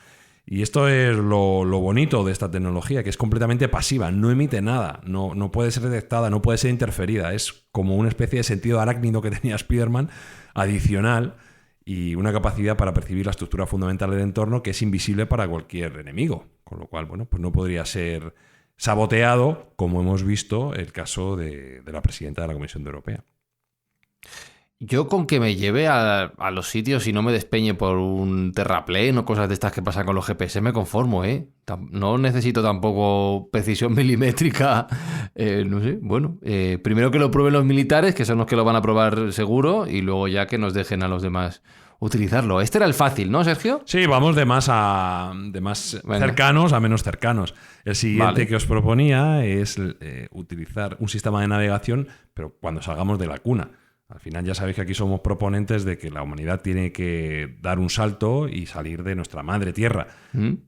[SPEAKER 5] Y esto es lo bonito de esta tecnología, que es completamente pasiva, no emite nada, no puede ser detectada, no puede ser interferida. Es como una especie de sentido arácnido que tenía Spider-Man, adicional, y una capacidad para percibir la estructura fundamental del entorno que es invisible para cualquier enemigo. Con lo cual, bueno, pues no podría ser saboteado, como hemos visto el caso de la presidenta de la Comisión Europea.
[SPEAKER 1] Yo con que me lleve a los sitios y no me despeñe por un terraplén o cosas de estas que pasan con los GPS me conformo, ¿eh? No necesito tampoco precisión milimétrica. No sé, bueno. Primero que lo prueben los militares, que son los que lo van a probar seguro, y luego ya que nos dejen a los demás utilizarlo. Este era el fácil, ¿no, Sergio?
[SPEAKER 5] Sí, vamos de más cercanos a menos cercanos. El siguiente que os proponía es utilizar un sistema de navegación, pero cuando salgamos de la cuna. Al final ya sabéis que aquí somos proponentes de que la humanidad tiene que dar un salto y salir de nuestra madre tierra.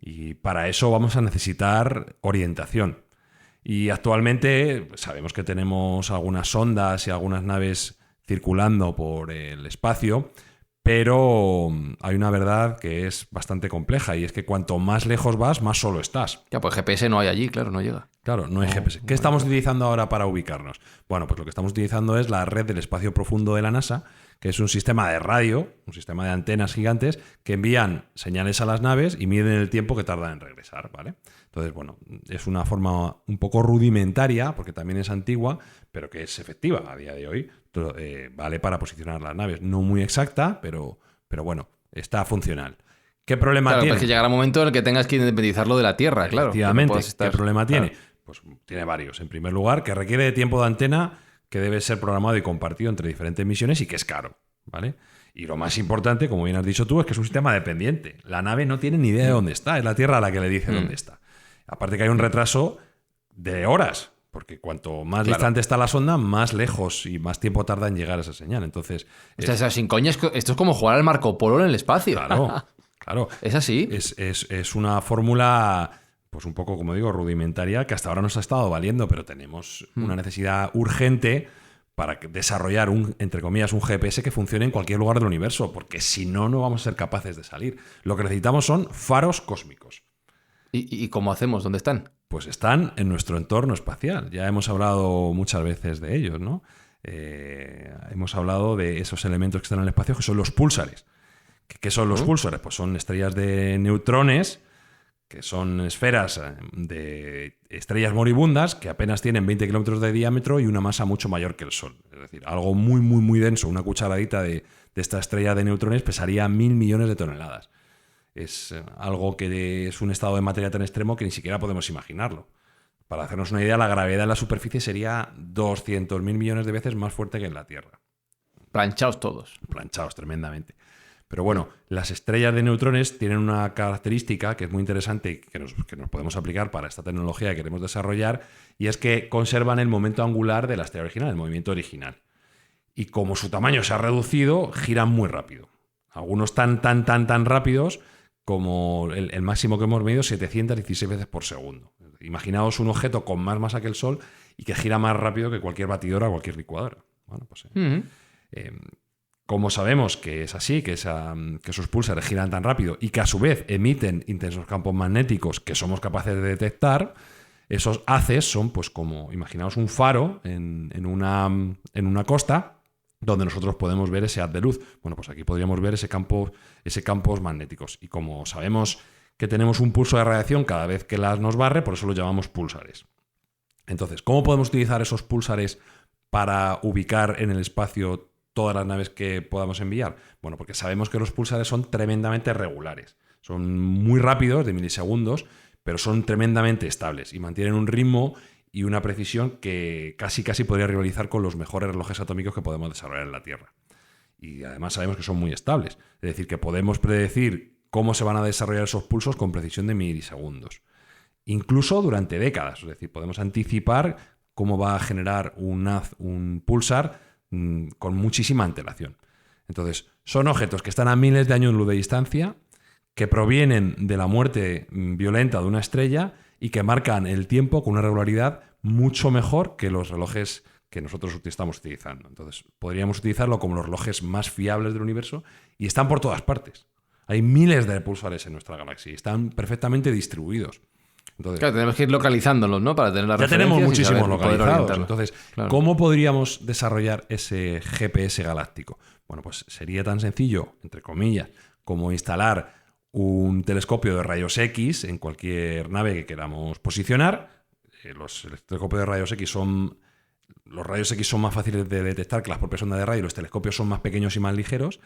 [SPEAKER 5] Y para eso vamos a necesitar orientación. Y actualmente sabemos que tenemos algunas sondas y algunas naves circulando por el espacio, pero hay una verdad que es bastante compleja, y es que cuanto más lejos vas, más solo estás.
[SPEAKER 1] Ya, pues GPS no hay allí, claro, no llega.
[SPEAKER 5] Claro, no hay GPS. ¿Qué estamos utilizando ahora para ubicarnos? Bueno, pues lo que estamos utilizando es la red del espacio profundo de la NASA, que es un sistema de radio, un sistema de antenas gigantes que envían señales a las naves y miden el tiempo que tardan en regresar, ¿vale? Entonces, bueno, es una forma un poco rudimentaria, porque también es antigua, pero que es efectiva a día de hoy. Vale para posicionar las naves. No muy exacta, pero bueno, está funcional. ¿Qué problema tiene?
[SPEAKER 1] Pues que llegará un momento en el que tengas que independizarlo de la Tierra, claro.
[SPEAKER 5] Efectivamente.
[SPEAKER 1] No estar...
[SPEAKER 5] ¿Qué problema tiene? Pues tiene varios. En primer lugar, que requiere de tiempo de antena que debe ser programado y compartido entre diferentes misiones y que es caro, ¿vale? Y lo más importante, como bien has dicho tú, es que es un sistema dependiente. La nave no tiene ni idea de dónde está. Es la Tierra la que le dice dónde está. Aparte que hay un retraso de horas, porque cuanto más distante está la sonda, más lejos y más tiempo tarda en llegar a esa señal. Entonces,
[SPEAKER 1] o sea, sin coña, esto es como jugar al Marco Polo en el espacio.
[SPEAKER 5] Claro.
[SPEAKER 1] Es así.
[SPEAKER 5] Es una fórmula, pues un poco, como digo, rudimentaria, que hasta ahora nos ha estado valiendo, pero tenemos una necesidad urgente para desarrollar entre comillas, un GPS que funcione en cualquier lugar del universo, porque si no, no vamos a ser capaces de salir. Lo que necesitamos son faros cósmicos.
[SPEAKER 1] ¿Y cómo hacemos? ¿Dónde están?
[SPEAKER 5] Pues están en nuestro entorno espacial. Ya hemos hablado muchas veces de ellos, ¿no? Hemos hablado de esos elementos que están en el espacio, que son los púlsares. ¿Qué son los púlsares? Pues son estrellas de neutrones, que son esferas de estrellas moribundas que apenas tienen 20 kilómetros de diámetro y una masa mucho mayor que el Sol. Es decir, algo muy, muy, muy denso. Una cucharadita de esta estrella de neutrones pesaría 1.000 millones de toneladas. Es algo que es un estado de materia tan extremo que ni siquiera podemos imaginarlo. Para hacernos una idea, la gravedad en la superficie sería 200.000 millones de veces más fuerte que en la Tierra.
[SPEAKER 1] Planchados todos.
[SPEAKER 5] Planchados tremendamente. Pero bueno, las estrellas de neutrones tienen una característica que es muy interesante y que nos podemos aplicar para esta tecnología que queremos desarrollar, y es que conservan el momento angular de la estrella original, el movimiento original. Y como su tamaño se ha reducido, giran muy rápido. Algunos tan rápidos como el máximo que hemos medido, 716 veces por segundo. Imaginaos un objeto con más masa que el Sol y que gira más rápido que cualquier batidora o cualquier licuadora. Bueno, pues como sabemos que es así, que esos púlsares giran tan rápido y que a su vez emiten intensos campos magnéticos que somos capaces de detectar, esos haces son, pues, como imaginaos un faro en una costa donde nosotros podemos ver ese haz de luz. Bueno, pues aquí podríamos ver ese campos magnéticos. Y como sabemos que tenemos un pulso de radiación cada vez que nos barre, por eso lo llamamos púlsares. Entonces, ¿cómo podemos utilizar esos púlsares para ubicar en el espacio todas las naves que podamos enviar? Bueno, porque sabemos que los púlsares son tremendamente regulares. Son muy rápidos, de milisegundos, pero son tremendamente estables y mantienen un ritmo y una precisión que casi podría rivalizar con los mejores relojes atómicos que podemos desarrollar en la Tierra. Y además sabemos que son muy estables. Es decir, que podemos predecir cómo se van a desarrollar esos pulsos con precisión de milisegundos. Incluso durante décadas. Es decir, podemos anticipar cómo va a generar un pulsar con muchísima antelación. Entonces, son objetos que están a miles de años luz de distancia, que provienen de la muerte violenta de una estrella y que marcan el tiempo con una regularidad mucho mejor que los relojes que nosotros estamos utilizando. Entonces, podríamos utilizarlo como los relojes más fiables del universo y están por todas partes. Hay miles de púlsares en nuestra galaxia y están perfectamente distribuidos. Entonces,
[SPEAKER 1] claro, tenemos que ir localizándolos, ¿no? Para tener las
[SPEAKER 5] ya
[SPEAKER 1] referencias.
[SPEAKER 5] tenemos muchísimos
[SPEAKER 1] poder
[SPEAKER 5] localizados.
[SPEAKER 1] orientarnos.
[SPEAKER 5] Entonces,
[SPEAKER 1] Claro.
[SPEAKER 5] ¿cómo podríamos desarrollar ese GPS galáctico? Bueno, pues sería tan sencillo, entre comillas, como instalar un telescopio de rayos X en cualquier nave que queramos posicionar. Los telescopios de rayos X los rayos X son más fáciles de detectar que las propias ondas de radio, y los telescopios son más pequeños y más ligeros.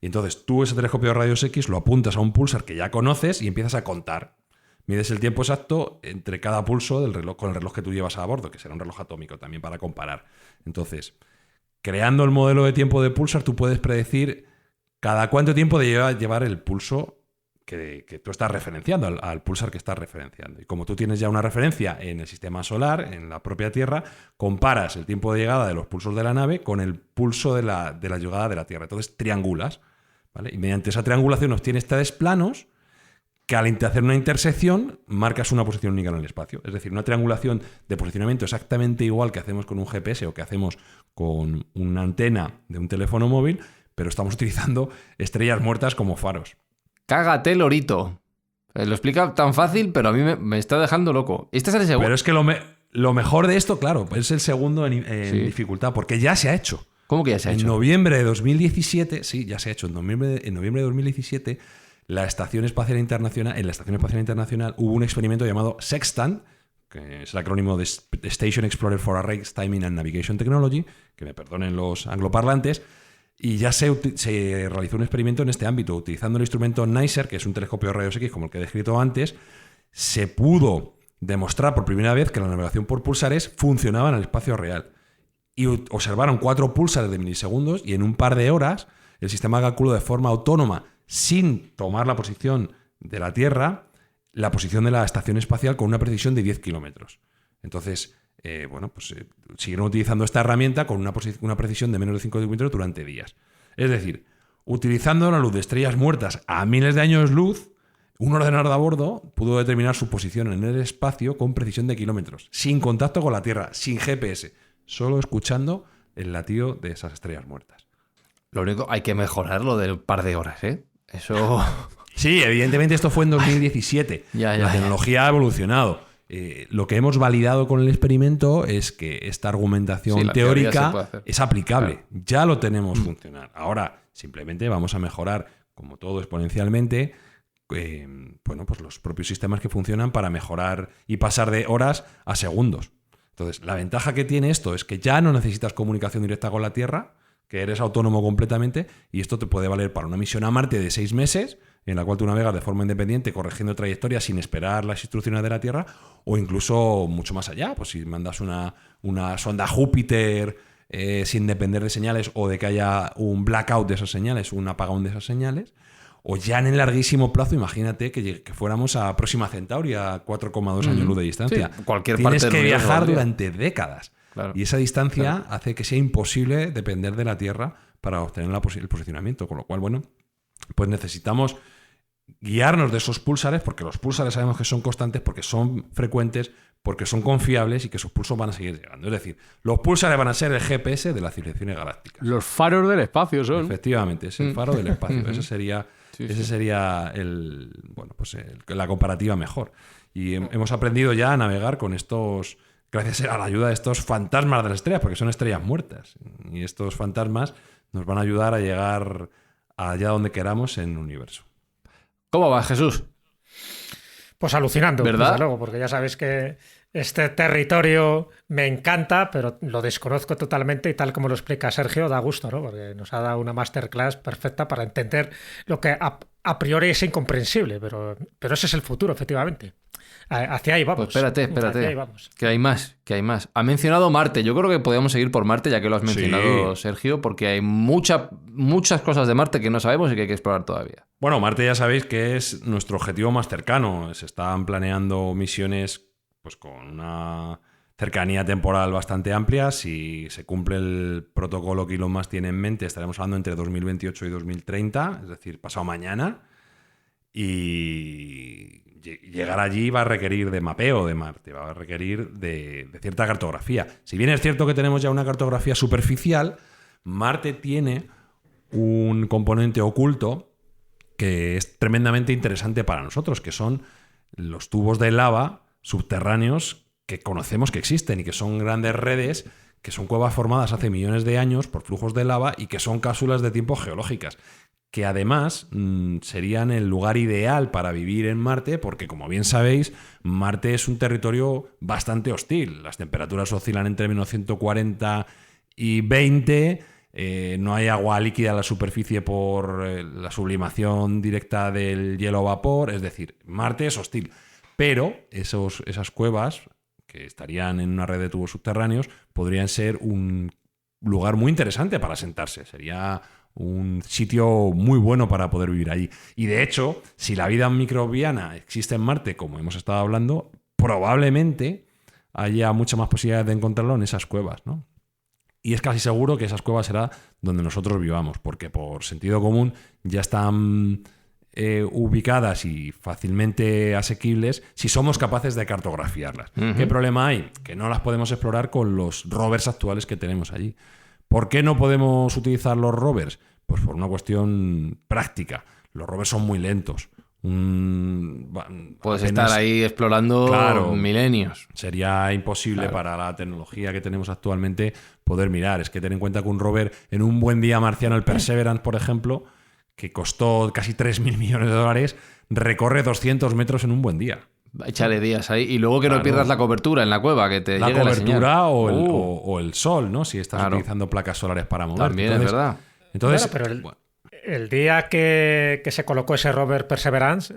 [SPEAKER 5] Y entonces tú ese telescopio de rayos X lo apuntas a un pulsar que ya conoces y empiezas a contar. Mides el tiempo exacto entre cada pulso del reloj con el reloj que tú llevas a bordo, que será un reloj atómico también para comparar. Entonces, creando el modelo de tiempo de pulsar, tú puedes predecir cada cuánto tiempo debe llevar el pulso que tú estás referenciando, al pulsar que estás referenciando. Y como tú tienes ya una referencia en el sistema solar, en la propia Tierra, comparas el tiempo de llegada de los pulsos de la nave con el pulso de la llegada de la Tierra. Entonces triangulas, ¿vale? Y mediante esa triangulación obtienes tres planos que al hacer una intersección marcas una posición única en el espacio. Es decir, una triangulación de posicionamiento exactamente igual que hacemos con un GPS o que hacemos con una antena de un teléfono móvil, pero estamos utilizando estrellas muertas como faros.
[SPEAKER 1] Cágate, lorito. Lo explica tan fácil, pero a mí me está dejando loco. Este es el segundo.
[SPEAKER 5] Pero es que lo mejor de esto, claro, es el segundo en dificultad, porque ya se ha hecho.
[SPEAKER 1] ¿Cómo que ya se ha hecho?
[SPEAKER 5] En noviembre de 2017, sí, ya se ha hecho. En noviembre de 2017, en la Estación Espacial Internacional hubo un experimento llamado SEXTAN, que es el acrónimo de Station Explorer for Array Timing and Navigation Technology, que me perdonen los angloparlantes. Y ya se realizó un experimento en este ámbito. Utilizando el instrumento NICER, que es un telescopio de rayos X como el que he descrito antes, se pudo demostrar por primera vez que la navegación por púlsares funcionaba en el espacio real. Y observaron 4 púlsares de milisegundos y en un par de horas el sistema calculó de forma autónoma, sin tomar la posición de la Tierra, la posición de la estación espacial con una precisión de 10 kilómetros. Entonces, siguieron utilizando esta herramienta con una precisión de menos de 5 kilómetros durante días. Es decir, utilizando la luz de estrellas muertas a miles de años luz, un ordenador de a bordo pudo determinar su posición en el espacio con precisión de kilómetros, sin contacto con la Tierra, sin GPS, solo escuchando el latido de esas estrellas muertas.
[SPEAKER 1] Lo único, hay que mejorarlo del par de horas, ¿eh? Eso...
[SPEAKER 5] Sí, evidentemente esto fue en 2017. La tecnología ha evolucionado. Lo que hemos validado con el experimento es que esta argumentación teórica es aplicable. Claro. Ya lo tenemos funcionar. Ahora, simplemente vamos a mejorar, como todo exponencialmente, pues los propios sistemas que funcionan para mejorar y pasar de horas a segundos. Entonces, la ventaja que tiene esto es que ya no necesitas comunicación directa con la Tierra, que eres autónomo completamente, y esto te puede valer para una misión a Marte de 6 meses, en la cual tú navegas de forma independiente, corrigiendo trayectorias sin esperar las instrucciones de la Tierra, o incluso mucho más allá. Pues si mandas una sonda Júpiter sin depender de señales, o de que haya un blackout de esas señales, un apagón de esas señales, o ya en el larguísimo plazo, imagínate que fuéramos a Próxima Centauri a 4,2 años luz de distancia.
[SPEAKER 1] Sí, cualquier
[SPEAKER 5] Tienes
[SPEAKER 1] parte
[SPEAKER 5] que
[SPEAKER 1] del
[SPEAKER 5] viajar
[SPEAKER 1] universo,
[SPEAKER 5] durante décadas. Claro. Y esa distancia hace que sea imposible depender de la Tierra para obtener el posicionamiento. Con lo cual, pues necesitamos guiarnos de esos púlsares, porque los púlsares sabemos que son constantes, porque son frecuentes, porque son confiables y que sus pulsos van a seguir llegando. Es decir, los púlsares van a ser el GPS de las civilizaciones galácticas.
[SPEAKER 2] Los faros del espacio son.
[SPEAKER 5] Efectivamente, es el faro del espacio. Ese sería la comparativa mejor. Y hemos aprendido ya a navegar con estos, gracias a la ayuda de estos fantasmas de las estrellas, porque son estrellas muertas. Y estos fantasmas nos van a ayudar a llegar allá donde queramos en el universo.
[SPEAKER 1] ¿Cómo va, Jesús?
[SPEAKER 4] Pues alucinando,
[SPEAKER 1] ¿verdad?
[SPEAKER 4] Desde luego, porque ya sabéis que este territorio me encanta, pero lo desconozco totalmente, y tal como lo explica Sergio, da gusto, ¿no? Porque nos ha dado una masterclass perfecta para entender lo que a priori es incomprensible, pero ese es el futuro, efectivamente. Hacia ahí vamos.
[SPEAKER 1] Pues espérate.
[SPEAKER 4] Hacia ahí vamos.
[SPEAKER 1] Que hay más. Ha mencionado Marte. Yo creo que podríamos seguir por Marte, ya que lo has mencionado,
[SPEAKER 5] sí.
[SPEAKER 1] Sergio, porque hay muchas cosas de Marte que no sabemos y que hay que explorar todavía.
[SPEAKER 5] Bueno, Marte ya sabéis que es nuestro objetivo más cercano. Se están planeando misiones pues con una cercanía temporal bastante amplia. Si se cumple el protocolo que Elon Musk tiene en mente, estaremos hablando entre 2028 y 2030, es decir, pasado mañana. Y llegar allí va a requerir de mapeo de Marte, va a requerir de cierta cartografía. Si bien es cierto que tenemos ya una cartografía superficial, Marte tiene un componente oculto que es tremendamente interesante para nosotros, que son los tubos de lava subterráneos que conocemos que existen y que son grandes redes, que son cuevas formadas hace millones de años por flujos de lava y que son cápsulas de tiempo geológicas, que además serían el lugar ideal para vivir en Marte, porque como bien sabéis, Marte es un territorio bastante hostil. Las temperaturas oscilan entre menos 140 y 20, no hay agua líquida en la superficie por la sublimación directa del hielo vapor, es decir, Marte es hostil. Pero esas cuevas, que estarían en una red de tubos subterráneos, podrían ser un lugar muy interesante para asentarse. Sería un sitio muy bueno para poder vivir allí. Y de hecho, si la vida microbiana existe en Marte, como hemos estado hablando, probablemente haya muchas más posibilidades de encontrarlo en esas cuevas, ¿no? Y es casi seguro que esas cuevas será donde nosotros vivamos, porque por sentido común ya están ubicadas y fácilmente asequibles si somos capaces de cartografiarlas. ¿Qué problema hay? Que no las podemos explorar con los rovers actuales que tenemos allí. ¿Por qué no podemos utilizar los rovers? Pues por una cuestión práctica. Los rovers son muy lentos.
[SPEAKER 1] Puedes estar ahí explorando milenios.
[SPEAKER 5] Sería imposible para la tecnología que tenemos actualmente poder mirar. Es que ten en cuenta que un rover en un buen día marciano, el Perseverance, por ejemplo, que costó casi 3.000 millones de dólares, recorre 200 metros en un buen día.
[SPEAKER 1] Échale días ahí. Y luego que no pierdas la cobertura en la cueva, que te llegue la señal.
[SPEAKER 5] La cobertura o el sol, ¿no? Si estás utilizando placas solares para mover.
[SPEAKER 1] También es verdad.
[SPEAKER 4] Entonces, pero el día que se colocó ese rover Perseverance,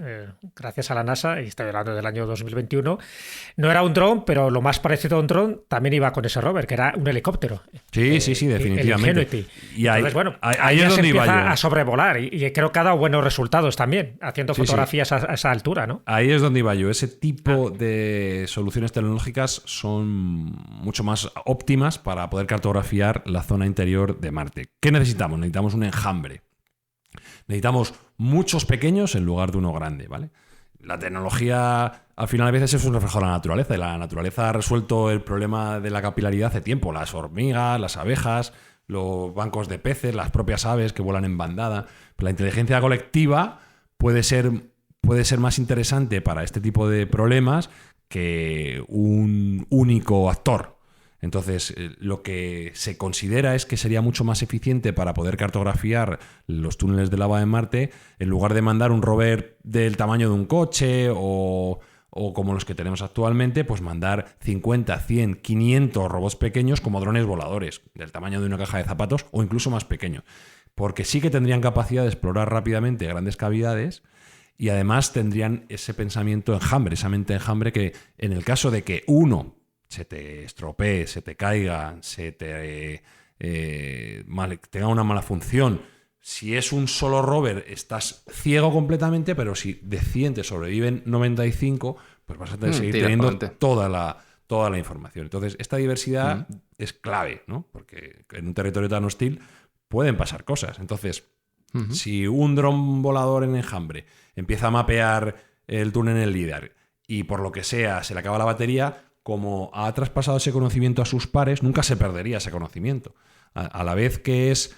[SPEAKER 4] gracias a la NASA, y estoy hablando del año 2021, no era un dron, pero lo más parecido a un dron también iba con ese rover, que era un helicóptero.
[SPEAKER 5] Sí, definitivamente.
[SPEAKER 4] El y entonces, bueno, ahí es donde se empieza a sobrevolar y creo que ha dado buenos resultados también, haciendo fotografías a esa altura, ¿no?
[SPEAKER 5] Ahí es donde iba yo. Ese tipo de soluciones tecnológicas son mucho más óptimas para poder cartografiar la zona interior de Marte. ¿Qué necesitamos? Necesitamos un enjambre. Necesitamos muchos pequeños en lugar de uno grande, ¿vale? La tecnología, al final, a veces es un reflejo de la naturaleza. Y la naturaleza ha resuelto el problema de la capilaridad hace tiempo. Las hormigas, las abejas, los bancos de peces, las propias aves que vuelan en bandada. Pero la inteligencia colectiva puede ser más interesante para este tipo de problemas que un único actor. Entonces, lo que se considera es que sería mucho más eficiente para poder cartografiar los túneles de lava de Marte, en lugar de mandar un rover del tamaño de un coche o como los que tenemos actualmente, pues mandar 50, 100, 500 robots pequeños como drones voladores, del tamaño de una caja de zapatos o incluso más pequeños. Porque sí que tendrían capacidad de explorar rápidamente grandes cavidades y además tendrían ese pensamiento enjambre, esa mente enjambre que en el caso de que uno se te estropee, se te caiga, tenga una mala función. Si es un solo rover, estás ciego completamente, pero si de 100 te sobreviven 95, pues vas a seguir teniendo toda la información. Entonces, esta diversidad es clave, ¿no? Porque en un territorio tan hostil pueden pasar cosas. Entonces, si un dron volador en enjambre empieza a mapear el túnel en el LIDAR y por lo que sea se le acaba la batería, como ha traspasado ese conocimiento a sus pares, nunca se perdería ese conocimiento. A la vez que es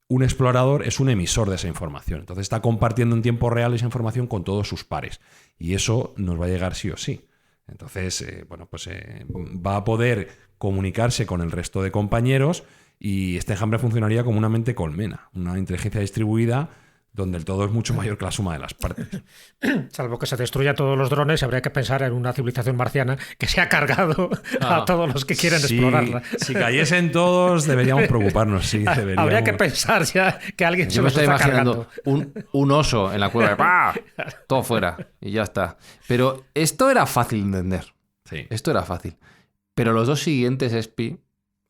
[SPEAKER 5] un explorador, es un emisor de esa información. Entonces está compartiendo en tiempo real esa información con todos sus pares. Y eso nos va a llegar sí o sí. Entonces, va a poder comunicarse con el resto de compañeros y este enjambre funcionaría como una mente colmena, una inteligencia distribuida donde el todo es mucho mayor que la suma de las partes.
[SPEAKER 4] Salvo que se destruyan todos los drones, habría que pensar en una civilización marciana que se ha cargado a todos los que quieren explorarla.
[SPEAKER 5] Si cayesen todos, deberíamos preocuparnos, sí.
[SPEAKER 4] Habría que pensar ya que alguien se los está cargando.
[SPEAKER 1] Un oso en la cueva, ¡pah! Todo fuera y ya está. Pero esto era fácil de entender.
[SPEAKER 5] Sí.
[SPEAKER 1] Esto era fácil. Pero los dos siguientes, Espi,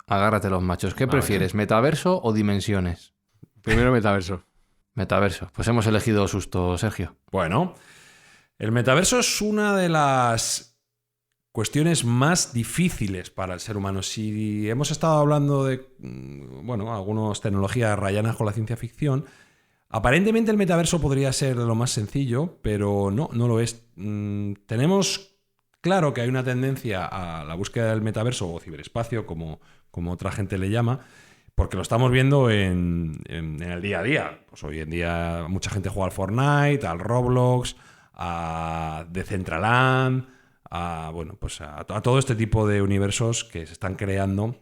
[SPEAKER 1] agárrate los machos. ¿Qué prefieres, metaverso o dimensiones?
[SPEAKER 2] Primero metaverso.
[SPEAKER 1] Metaverso. Pues hemos elegido susto, Sergio.
[SPEAKER 5] Bueno, el metaverso es una de las cuestiones más difíciles para el ser humano. Si hemos estado hablando de, algunas tecnologías rayanas con la ciencia ficción, aparentemente el metaverso podría ser lo más sencillo, pero no lo es. Tenemos claro que hay una tendencia a la búsqueda del metaverso o ciberespacio, como otra gente le llama, porque lo estamos viendo en el día a día. Pues hoy en día mucha gente juega al Fortnite, al Roblox, a Decentraland, a todo este tipo de universos que se están creando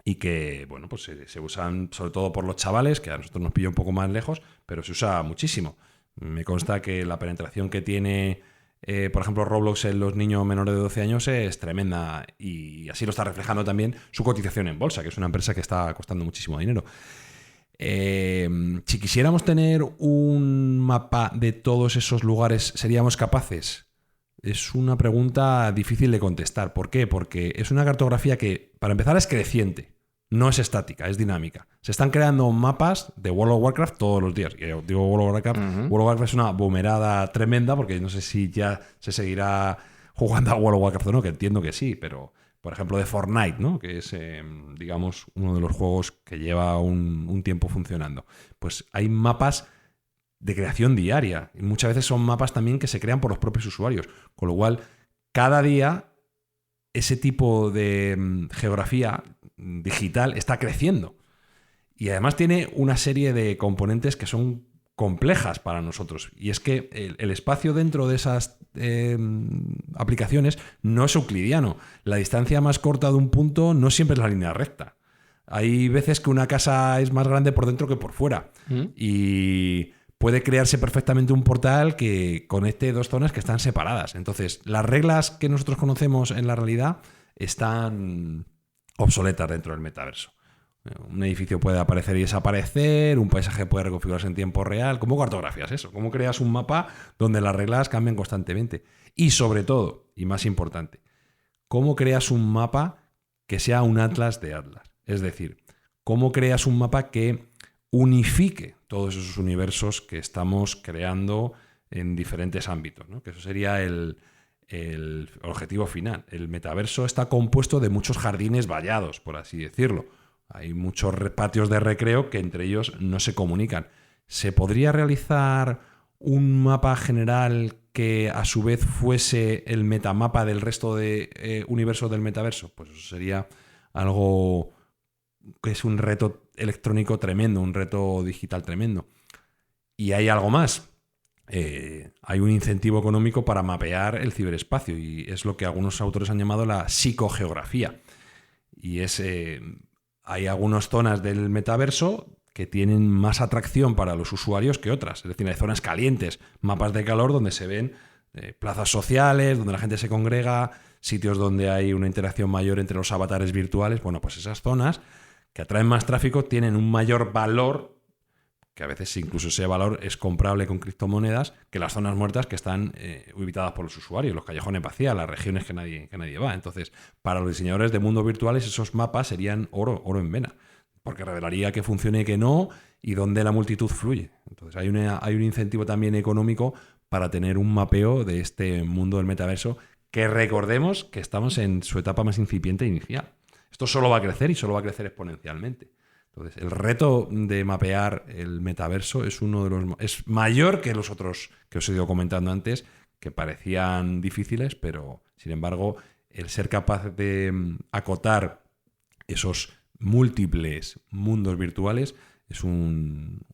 [SPEAKER 5] y que, bueno, pues se usan sobre todo por los chavales, que a nosotros nos pilla un poco más lejos, pero se usa muchísimo. Me consta que la penetración que tiene, por ejemplo, Roblox en los niños menores de 12 años es tremenda, y así lo está reflejando también su cotización en bolsa, que es una empresa que está costando muchísimo dinero. Si quisiéramos tener un mapa de todos esos lugares, ¿seríamos capaces? Es una pregunta difícil de contestar. ¿Por qué? Porque es una cartografía que, para empezar, es creciente. No es estática, es dinámica. Se están creando mapas de World of Warcraft todos los días. Y yo digo World of Warcraft. World of Warcraft es una boomerada tremenda, porque no sé si ya se seguirá jugando a World of Warcraft o no, que entiendo que sí, pero, por ejemplo, de Fortnite, ¿no? Que es, digamos, uno de los juegos que lleva un tiempo funcionando. Pues hay mapas de creación diaria. Y muchas veces son mapas también que se crean por los propios usuarios. Con lo cual, cada día ese tipo de geografía digital está creciendo. Y además tiene una serie de componentes que son complejas para nosotros. Y es que el espacio dentro de esas aplicaciones no es euclidiano. La distancia más corta de un punto no siempre es la línea recta. Hay veces que una casa es más grande por dentro que por fuera. Y puede crearse perfectamente un portal que conecte dos zonas que están separadas. Entonces, las reglas que nosotros conocemos en la realidad están obsoletas dentro del metaverso. Un edificio puede aparecer y desaparecer, un paisaje puede reconfigurarse en tiempo real. ¿Cómo cartografías eso? ¿Cómo creas un mapa donde las reglas cambian constantemente? Y sobre todo, y más importante, ¿cómo creas un mapa que sea un atlas de atlas? Es decir, ¿cómo creas un mapa que unifique todos esos universos que estamos creando en diferentes ámbitos, ¿no? Que eso sería el objetivo final. El metaverso está compuesto de muchos jardines vallados, por así decirlo. Hay muchos patios de recreo que entre ellos no se comunican. ¿Se podría realizar un mapa general que a su vez fuese el metamapa del resto de universos del metaverso? Pues eso sería algo que es un reto electrónico tremendo, un reto digital tremendo. Y hay algo más. Hay un incentivo económico para mapear el ciberespacio, y es lo que algunos autores han llamado la psicogeografía. Y es hay algunas zonas del metaverso que tienen más atracción para los usuarios que otras. Es decir, hay zonas calientes, mapas de calor donde se ven plazas sociales, donde la gente se congrega, sitios donde hay una interacción mayor entre los avatares virtuales. Bueno, pues esas zonas que atraen más tráfico tienen un mayor valor, que a veces incluso ese valor es comprable con criptomonedas, que las zonas muertas que están ubictadas por los usuarios, los callejones vacíos, las regiones que nadie va. Entonces, para los diseñadores de mundos virtuales, esos mapas serían oro en vena, porque revelaría que funcione y que no, y dónde la multitud fluye. Entonces, hay un incentivo también económico para tener un mapeo de este mundo del metaverso, que recordemos que estamos en su etapa más incipiente e inicial. Esto solo va a crecer, y solo va a crecer exponencialmente. Entonces, el reto de mapear el metaverso es mayor que los otros que os he ido comentando antes, que parecían difíciles, pero sin embargo, el ser capaz de acotar esos múltiples mundos virtuales es un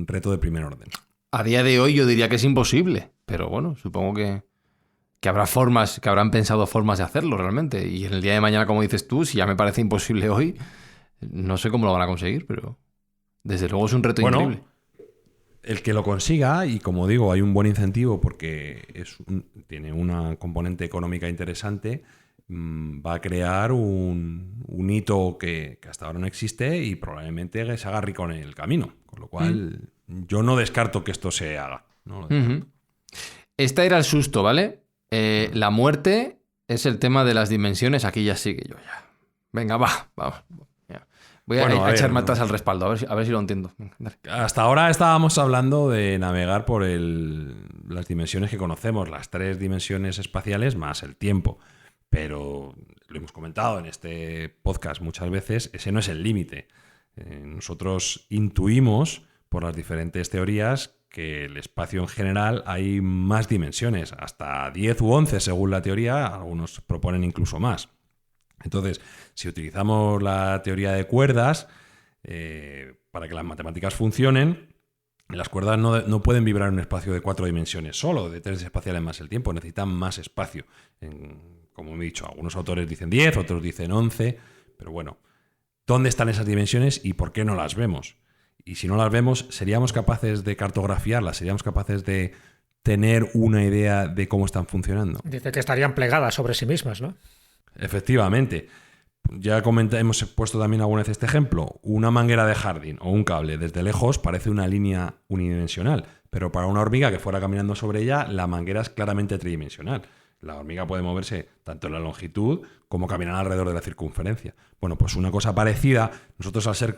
[SPEAKER 5] reto de primer orden.
[SPEAKER 1] A día de hoy yo diría que es imposible, pero bueno, supongo que habrá formas, que habrán pensado formas de hacerlo realmente. Y en el día de mañana, como dices tú, si ya me parece imposible hoy, no sé cómo lo van a conseguir, pero desde luego es un reto increíble.
[SPEAKER 5] El que lo consiga, y como digo, hay un buen incentivo porque tiene una componente económica interesante, va a crear un hito que hasta ahora no existe, y probablemente se haga rico en el camino. Con lo cual, yo no descarto que esto se haga. No lo descarto.
[SPEAKER 1] Este era el susto, ¿vale? La muerte es el tema de las dimensiones. Aquí ya sí que yo ya. Venga, vamos. Voy a echarme atrás al respaldo, a ver si lo entiendo.
[SPEAKER 5] Hasta ahora estábamos hablando de navegar por las dimensiones que conocemos, las 3 dimensiones espaciales más el tiempo. Pero lo hemos comentado en este podcast muchas veces, ese no es el límite. Nosotros intuimos, por las diferentes teorías, que el espacio en general hay más dimensiones, hasta 10 u 11 según la teoría, algunos proponen incluso más. Entonces, si utilizamos la teoría de cuerdas, para que las matemáticas funcionen, las cuerdas no pueden vibrar en un espacio de 4 dimensiones solo, de 3 espaciales más el tiempo, necesitan más espacio. Como he dicho, algunos autores dicen 10, otros dicen 11, pero bueno, ¿dónde están esas dimensiones y por qué no las vemos? Y si no las vemos, ¿seríamos capaces de cartografiarlas? ¿Seríamos capaces de tener una idea de cómo están funcionando?
[SPEAKER 4] Dice que estarían plegadas sobre sí mismas, ¿no?
[SPEAKER 5] Efectivamente. Ya hemos puesto también alguna vez este ejemplo. Una manguera de jardín o un cable desde lejos parece una línea unidimensional, pero para una hormiga que fuera caminando sobre ella, la manguera es claramente tridimensional. La hormiga puede moverse tanto en la longitud como caminar alrededor de la circunferencia. Bueno, pues una cosa parecida, nosotros al ser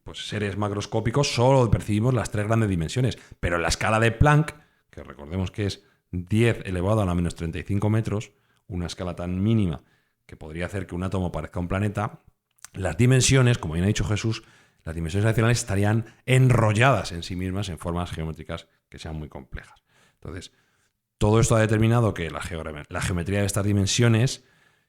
[SPEAKER 5] pues seres macroscópicos solo percibimos las 3 grandes dimensiones, pero en la escala de Planck, que recordemos que es 10 elevado a la menos 35 metros, una escala tan mínima que podría hacer que un átomo parezca un planeta, las dimensiones, como bien ha dicho Jesús, las dimensiones adicionales estarían enrolladas en sí mismas en formas geométricas que sean muy complejas. Entonces, todo esto ha determinado que la geometría de estas dimensiones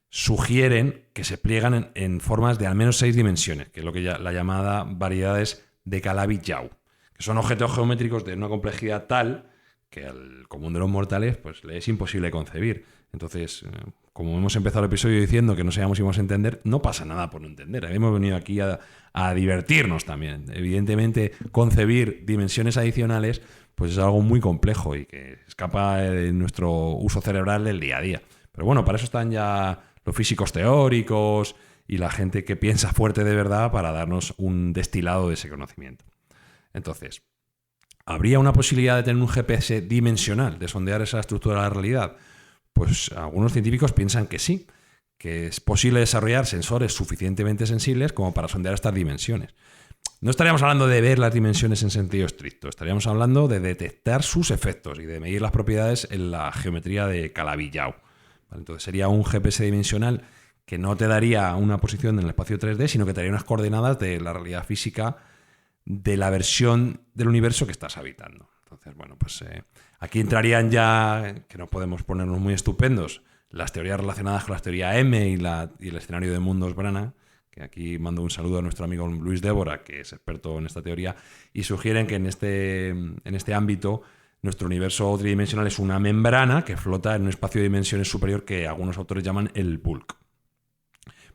[SPEAKER 5] sugieren que se pliegan en formas de al menos 6 dimensiones, que es lo que la llamada variedades de Calabi-Yau, que son objetos geométricos de una complejidad tal que al común de los mortales pues, le es imposible concebir. Entonces, como hemos empezado el episodio diciendo que no sabíamos si íbamos a entender, no pasa nada por no entender. Hemos venido aquí a divertirnos también. Evidentemente, concebir dimensiones adicionales pues es algo muy complejo y que escapa de nuestro uso cerebral del día a día. Pero bueno, para eso están ya los físicos teóricos y la gente que piensa fuerte de verdad para darnos un destilado de ese conocimiento. Entonces, ¿habría una posibilidad de tener un GPS dimensional, de sondear esa estructura de la realidad? Pues algunos científicos piensan que sí, que es posible desarrollar sensores suficientemente sensibles como para sondear estas dimensiones. No estaríamos hablando de ver las dimensiones en sentido estricto, estaríamos hablando de detectar sus efectos y de medir las propiedades en la geometría de Calabi-Yau. ¿Vale? Entonces sería un GPS dimensional que no te daría una posición en el espacio 3D, sino que te daría unas coordenadas de la realidad física de la versión del universo que estás habitando. Entonces, bueno, pues aquí entrarían ya, que no podemos ponernos muy estupendos, las teorías relacionadas con la teoría M y el escenario de mundos Brana, que aquí mando un saludo a nuestro amigo Luis Débora, que es experto en esta teoría, y sugieren que en este ámbito nuestro universo tridimensional es una membrana que flota en un espacio de dimensiones superior que algunos autores llaman el bulk.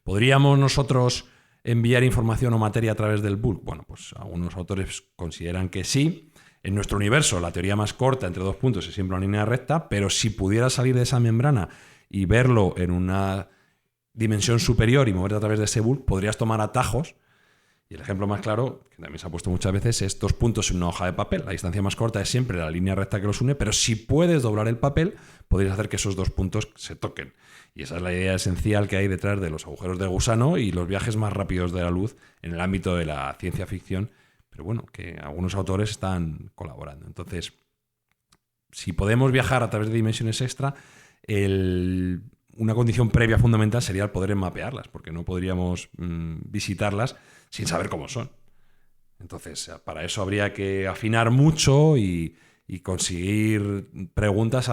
[SPEAKER 5] ¿Podríamos nosotros enviar información o materia a través del bulk? Bueno, pues algunos autores consideran que sí. En nuestro universo, la teoría más corta entre 2 puntos es siempre una línea recta, pero si pudieras salir de esa membrana y verlo en una dimensión superior y moverte a través de ese bulk, podrías tomar atajos. Y el ejemplo más claro, que también se ha puesto muchas veces, es 2 puntos en una hoja de papel. La distancia más corta es siempre la línea recta que los une, pero si puedes doblar el papel, podrías hacer que esos 2 puntos se toquen. Y esa es la idea esencial que hay detrás de los agujeros de gusano y los viajes más rápidos de la luz en el ámbito de la ciencia ficción, pero bueno, que algunos autores están colaborando. Entonces, si podemos viajar a través de dimensiones extra, una condición previa fundamental sería el poder mapearlas, porque no podríamos visitarlas sin saber cómo son. Entonces, para eso habría que afinar mucho y conseguir respuestas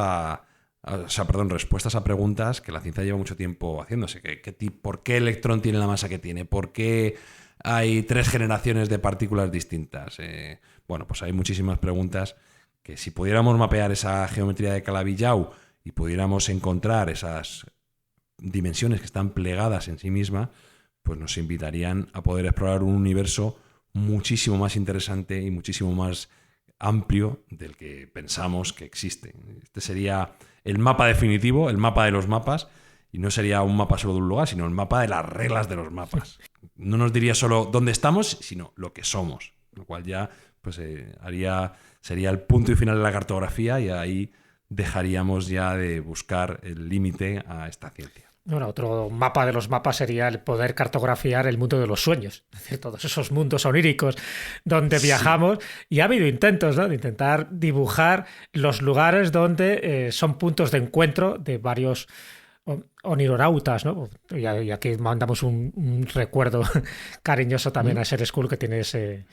[SPEAKER 5] a preguntas que la ciencia lleva mucho tiempo haciéndose. ¿Por qué el electrón tiene la masa que tiene? ¿Por qué hay 3 generaciones de partículas distintas? Bueno, pues hay muchísimas preguntas que si pudiéramos mapear esa geometría de Calabi-Yau y pudiéramos encontrar esas dimensiones que están plegadas en sí mismas, pues nos invitarían a poder explorar un universo muchísimo más interesante y muchísimo más amplio del que pensamos que existe. Este sería el mapa definitivo, el mapa de los mapas, y no sería un mapa solo de un lugar, sino el mapa de las reglas de los mapas. No nos diría solo dónde estamos, sino lo que somos, lo cual ya pues, sería el punto y final de la cartografía, y ahí dejaríamos ya de buscar el límite a esta ciencia.
[SPEAKER 4] Bueno, otro mapa de los mapas sería el poder cartografiar el mundo de los sueños, es decir, todos esos mundos oníricos donde viajamos, y ha habido intentos, ¿no?, de intentar dibujar los lugares donde son puntos de encuentro de varios onironautas, ¿no? Y aquí mandamos un recuerdo cariñoso también a Ser School, que tiene ese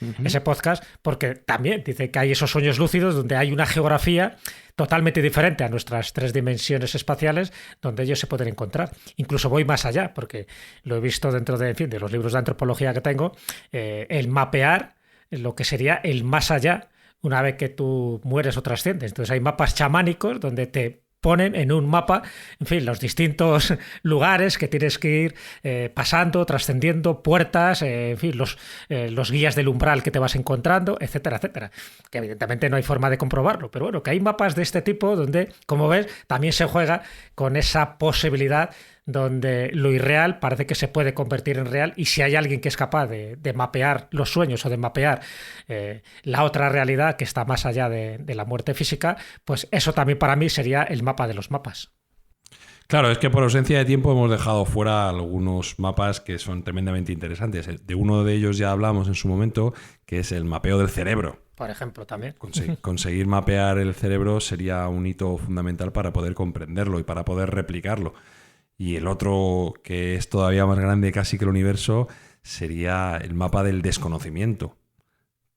[SPEAKER 4] podcast, porque también dice que hay esos sueños lúcidos donde hay una geografía totalmente diferente a nuestras 3 dimensiones espaciales donde ellos se pueden encontrar. Incluso voy más allá, porque lo he visto dentro de los libros de antropología que tengo, el mapear lo que sería el más allá una vez que tú mueres o trasciendes. Entonces hay mapas chamánicos donde te ponen en un mapa, en fin, los distintos lugares que tienes que ir pasando, trascendiendo, puertas, en fin, los guías del umbral que te vas encontrando, etcétera, etcétera. Que evidentemente no hay forma de comprobarlo, pero bueno, que hay mapas de este tipo donde, como ves, también se juega con esa posibilidad donde lo irreal parece que se puede convertir en real, y si hay alguien que es capaz de mapear los sueños o de mapear la otra realidad que está más allá de la muerte física, pues eso también para mí sería el mapa de los mapas.
[SPEAKER 5] Claro, es que por ausencia de tiempo hemos dejado fuera algunos mapas que son tremendamente interesantes. De uno de ellos ya hablamos en su momento, que es el mapeo del cerebro.
[SPEAKER 4] Por ejemplo, también.
[SPEAKER 5] Conseguir mapear el cerebro sería un hito fundamental para poder comprenderlo y para poder replicarlo. Y el otro, que es todavía más grande casi que el universo, sería el mapa del desconocimiento.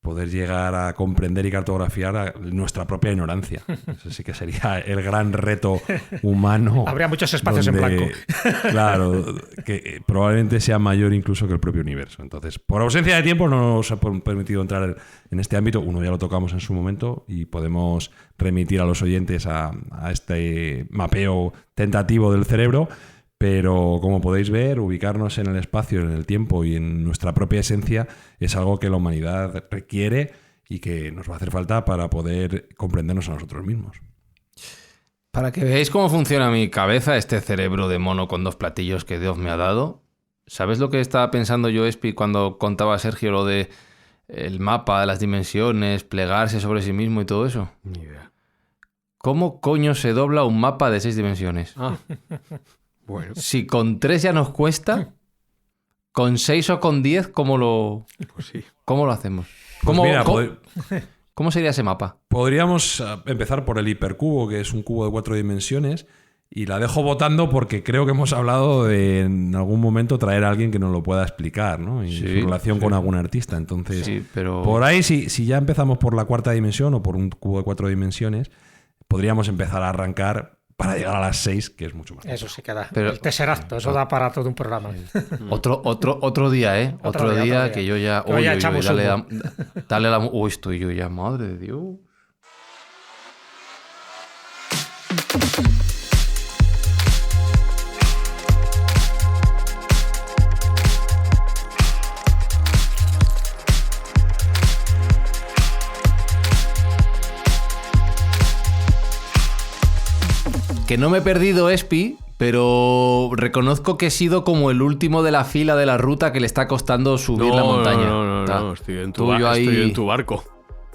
[SPEAKER 5] Poder llegar a comprender y cartografiar nuestra propia ignorancia. Eso sí que sería el gran reto humano.
[SPEAKER 4] Habría muchos espacios en blanco.
[SPEAKER 5] Claro, que probablemente sea mayor incluso que el propio universo. Entonces, por ausencia de tiempo no nos ha permitido entrar en este ámbito. Uno ya lo tocamos en su momento y podemos remitir a los oyentes a este mapeo tentativo del cerebro. Pero como podéis ver, ubicarnos en el espacio, en el tiempo y en nuestra propia esencia es algo que la humanidad requiere y que nos va a hacer falta para poder comprendernos a nosotros mismos.
[SPEAKER 1] Para que veáis cómo funciona mi cabeza, este cerebro de mono con 2 platillos que Dios me ha dado, ¿sabes lo que estaba pensando yo, Espi, cuando contaba a Sergio lo de el mapa, las dimensiones, plegarse sobre sí mismo y todo eso?
[SPEAKER 2] Ni idea.
[SPEAKER 1] ¿Cómo coño se dobla un mapa de 6 dimensiones?
[SPEAKER 2] Bueno.
[SPEAKER 1] Si con 3 ya nos cuesta, con 6 o con 10, ¿cómo lo hacemos? ¿Cómo sería ese mapa?
[SPEAKER 5] Podríamos empezar por el hipercubo, que es un cubo de 4 dimensiones, y la dejo votando porque creo que hemos hablado de en algún momento traer a alguien que nos lo pueda explicar, ¿no? En su relación con algún artista. Entonces,
[SPEAKER 1] pero...
[SPEAKER 5] por ahí, si ya empezamos por la 4ª dimensión o por un cubo de 4 dimensiones, podríamos empezar a arrancar para llegar a las 6, que es mucho más.
[SPEAKER 4] Eso sí que da.
[SPEAKER 1] Pero,
[SPEAKER 4] el Tesseracto, eso da para todo un programa.
[SPEAKER 1] Otro día, ¿eh? Otro día que yo ya... Dale la... Uy, estoy yo ya, madre de Dios. Que no me he perdido, Espi, pero reconozco que he sido como el último de la fila de la ruta que le está costando subir la montaña.
[SPEAKER 2] No, estoy en tu barco.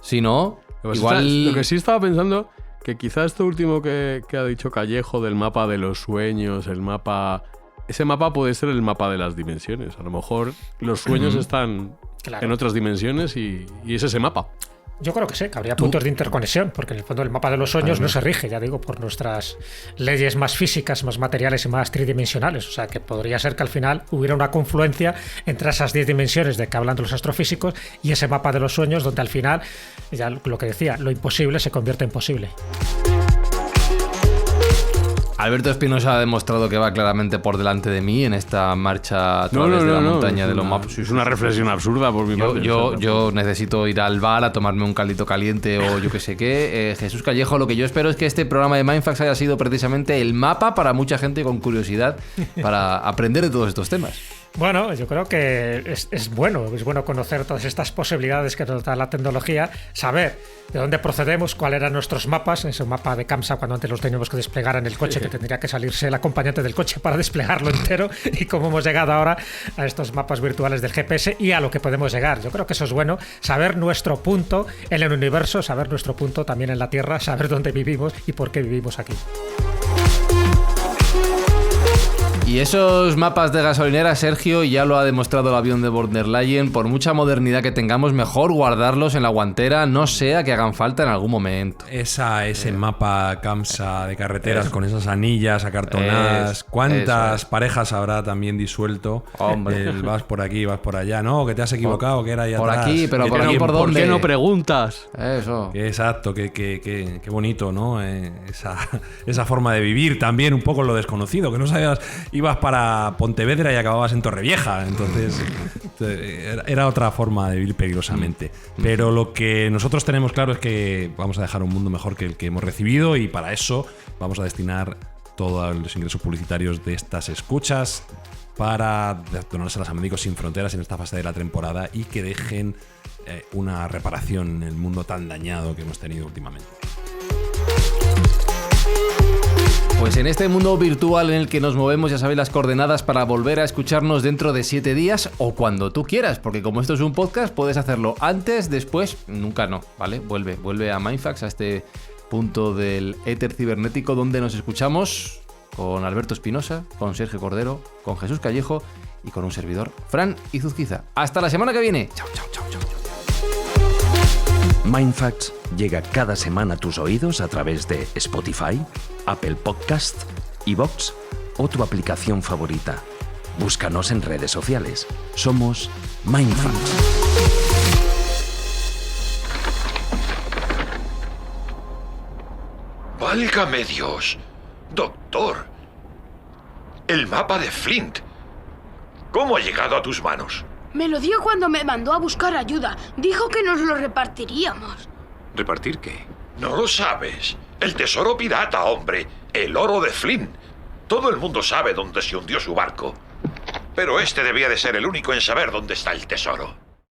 [SPEAKER 1] Sí, ¿no?
[SPEAKER 2] Lo que sí estaba pensando, que quizá esto último que ha dicho Callejo del mapa de los sueños, el mapa... Ese mapa puede ser el mapa de las dimensiones. A lo mejor los sueños están en otras dimensiones y es ese mapa.
[SPEAKER 4] Yo creo que sí, que habría puntos de interconexión, porque en el fondo el mapa de los sueños no se rige, ya digo, por nuestras leyes más físicas, más materiales y más tridimensionales. O sea, que podría ser que al final hubiera una confluencia entre esas 10 dimensiones de que hablan los astrofísicos y ese mapa de los sueños, donde al final, ya lo que decía, lo imposible se convierte en posible.
[SPEAKER 1] Alberto Espinosa ha demostrado que va claramente por delante de mí en esta marcha a través de la montaña de los mapas.
[SPEAKER 2] Es una reflexión absurda por mi parte.
[SPEAKER 1] Yo necesito ir al bar a tomarme un caldito caliente o yo qué sé qué. Jesús Callejo, lo que yo espero es que este programa de Mindfax haya sido precisamente el mapa para mucha gente con curiosidad para aprender de todos estos temas.
[SPEAKER 4] Bueno, yo creo que es bueno conocer todas estas posibilidades que nos da la tecnología, saber de dónde procedemos, cuáles eran nuestros mapas, ese mapa de CAMSA cuando antes los teníamos que desplegar en el coche, que tendría que salirse el acompañante del coche para desplegarlo entero, y cómo hemos llegado ahora a estos mapas virtuales del GPS y a lo que podemos llegar. Yo creo que eso es bueno, saber nuestro punto en el universo, saber nuestro punto también en la Tierra, saber dónde vivimos y por qué vivimos aquí.
[SPEAKER 1] Y esos mapas de gasolinera, Sergio, ya lo ha demostrado el avión de von der Leyen, por mucha modernidad que tengamos, mejor guardarlos en la guantera, no sea que hagan falta en algún momento.
[SPEAKER 5] Ese mapa CAMSA de carreteras con esas anillas acartonadas. ¿Cuántas parejas habrá también disuelto?
[SPEAKER 1] Hombre.
[SPEAKER 5] Vas por aquí, vas por allá. No, que te has equivocado, que era allá
[SPEAKER 1] por
[SPEAKER 5] atrás.
[SPEAKER 1] aquí, pero por aquí, ¿por
[SPEAKER 2] ¿Por
[SPEAKER 1] dónde?
[SPEAKER 2] qué no preguntas?
[SPEAKER 1] Eso.
[SPEAKER 5] Exacto, qué bonito, ¿no? Esa forma de vivir también, un poco lo desconocido, que no sabías, ibas para Pontevedra y acababas en Torrevieja, entonces era otra forma de vivir peligrosamente. Pero lo que nosotros tenemos claro es que vamos a dejar un mundo mejor que el que hemos recibido, y para eso vamos a destinar todos los ingresos publicitarios de estas escuchas para donárselas a Médicos Sin Fronteras en esta fase de la temporada, y que dejen una reparación en el mundo tan dañado que hemos tenido últimamente.
[SPEAKER 1] Pues en este mundo virtual en el que nos movemos, ya sabéis las coordenadas para volver a escucharnos dentro de 7 días o cuando tú quieras, porque como esto es un podcast, puedes hacerlo antes, después, nunca no, ¿vale? Vuelve a Mindfax, a este punto del éter cibernético donde nos escuchamos con Alberto Espinosa, con Sergio Cordero, con Jesús Callejo y con un servidor, Fran Izuzquiza. Hasta la semana que viene. Chao, chao, chao, chao.
[SPEAKER 3] Mindfacts llega cada semana a tus oídos a través de Spotify, Apple Podcast, iVoox o tu aplicación favorita. Búscanos en redes sociales. Somos Mindfacts.
[SPEAKER 6] ¡Válgame Dios! Doctor, el mapa de Flint. ¿Cómo ha llegado a tus manos?
[SPEAKER 7] Me lo dio cuando me mandó a buscar ayuda. Dijo que nos lo repartiríamos.
[SPEAKER 6] ¿Repartir qué? No lo sabes. El tesoro pirata, hombre. El oro de Flint. Todo el mundo sabe dónde se hundió su barco. Pero este debía de ser el único en saber dónde está el tesoro.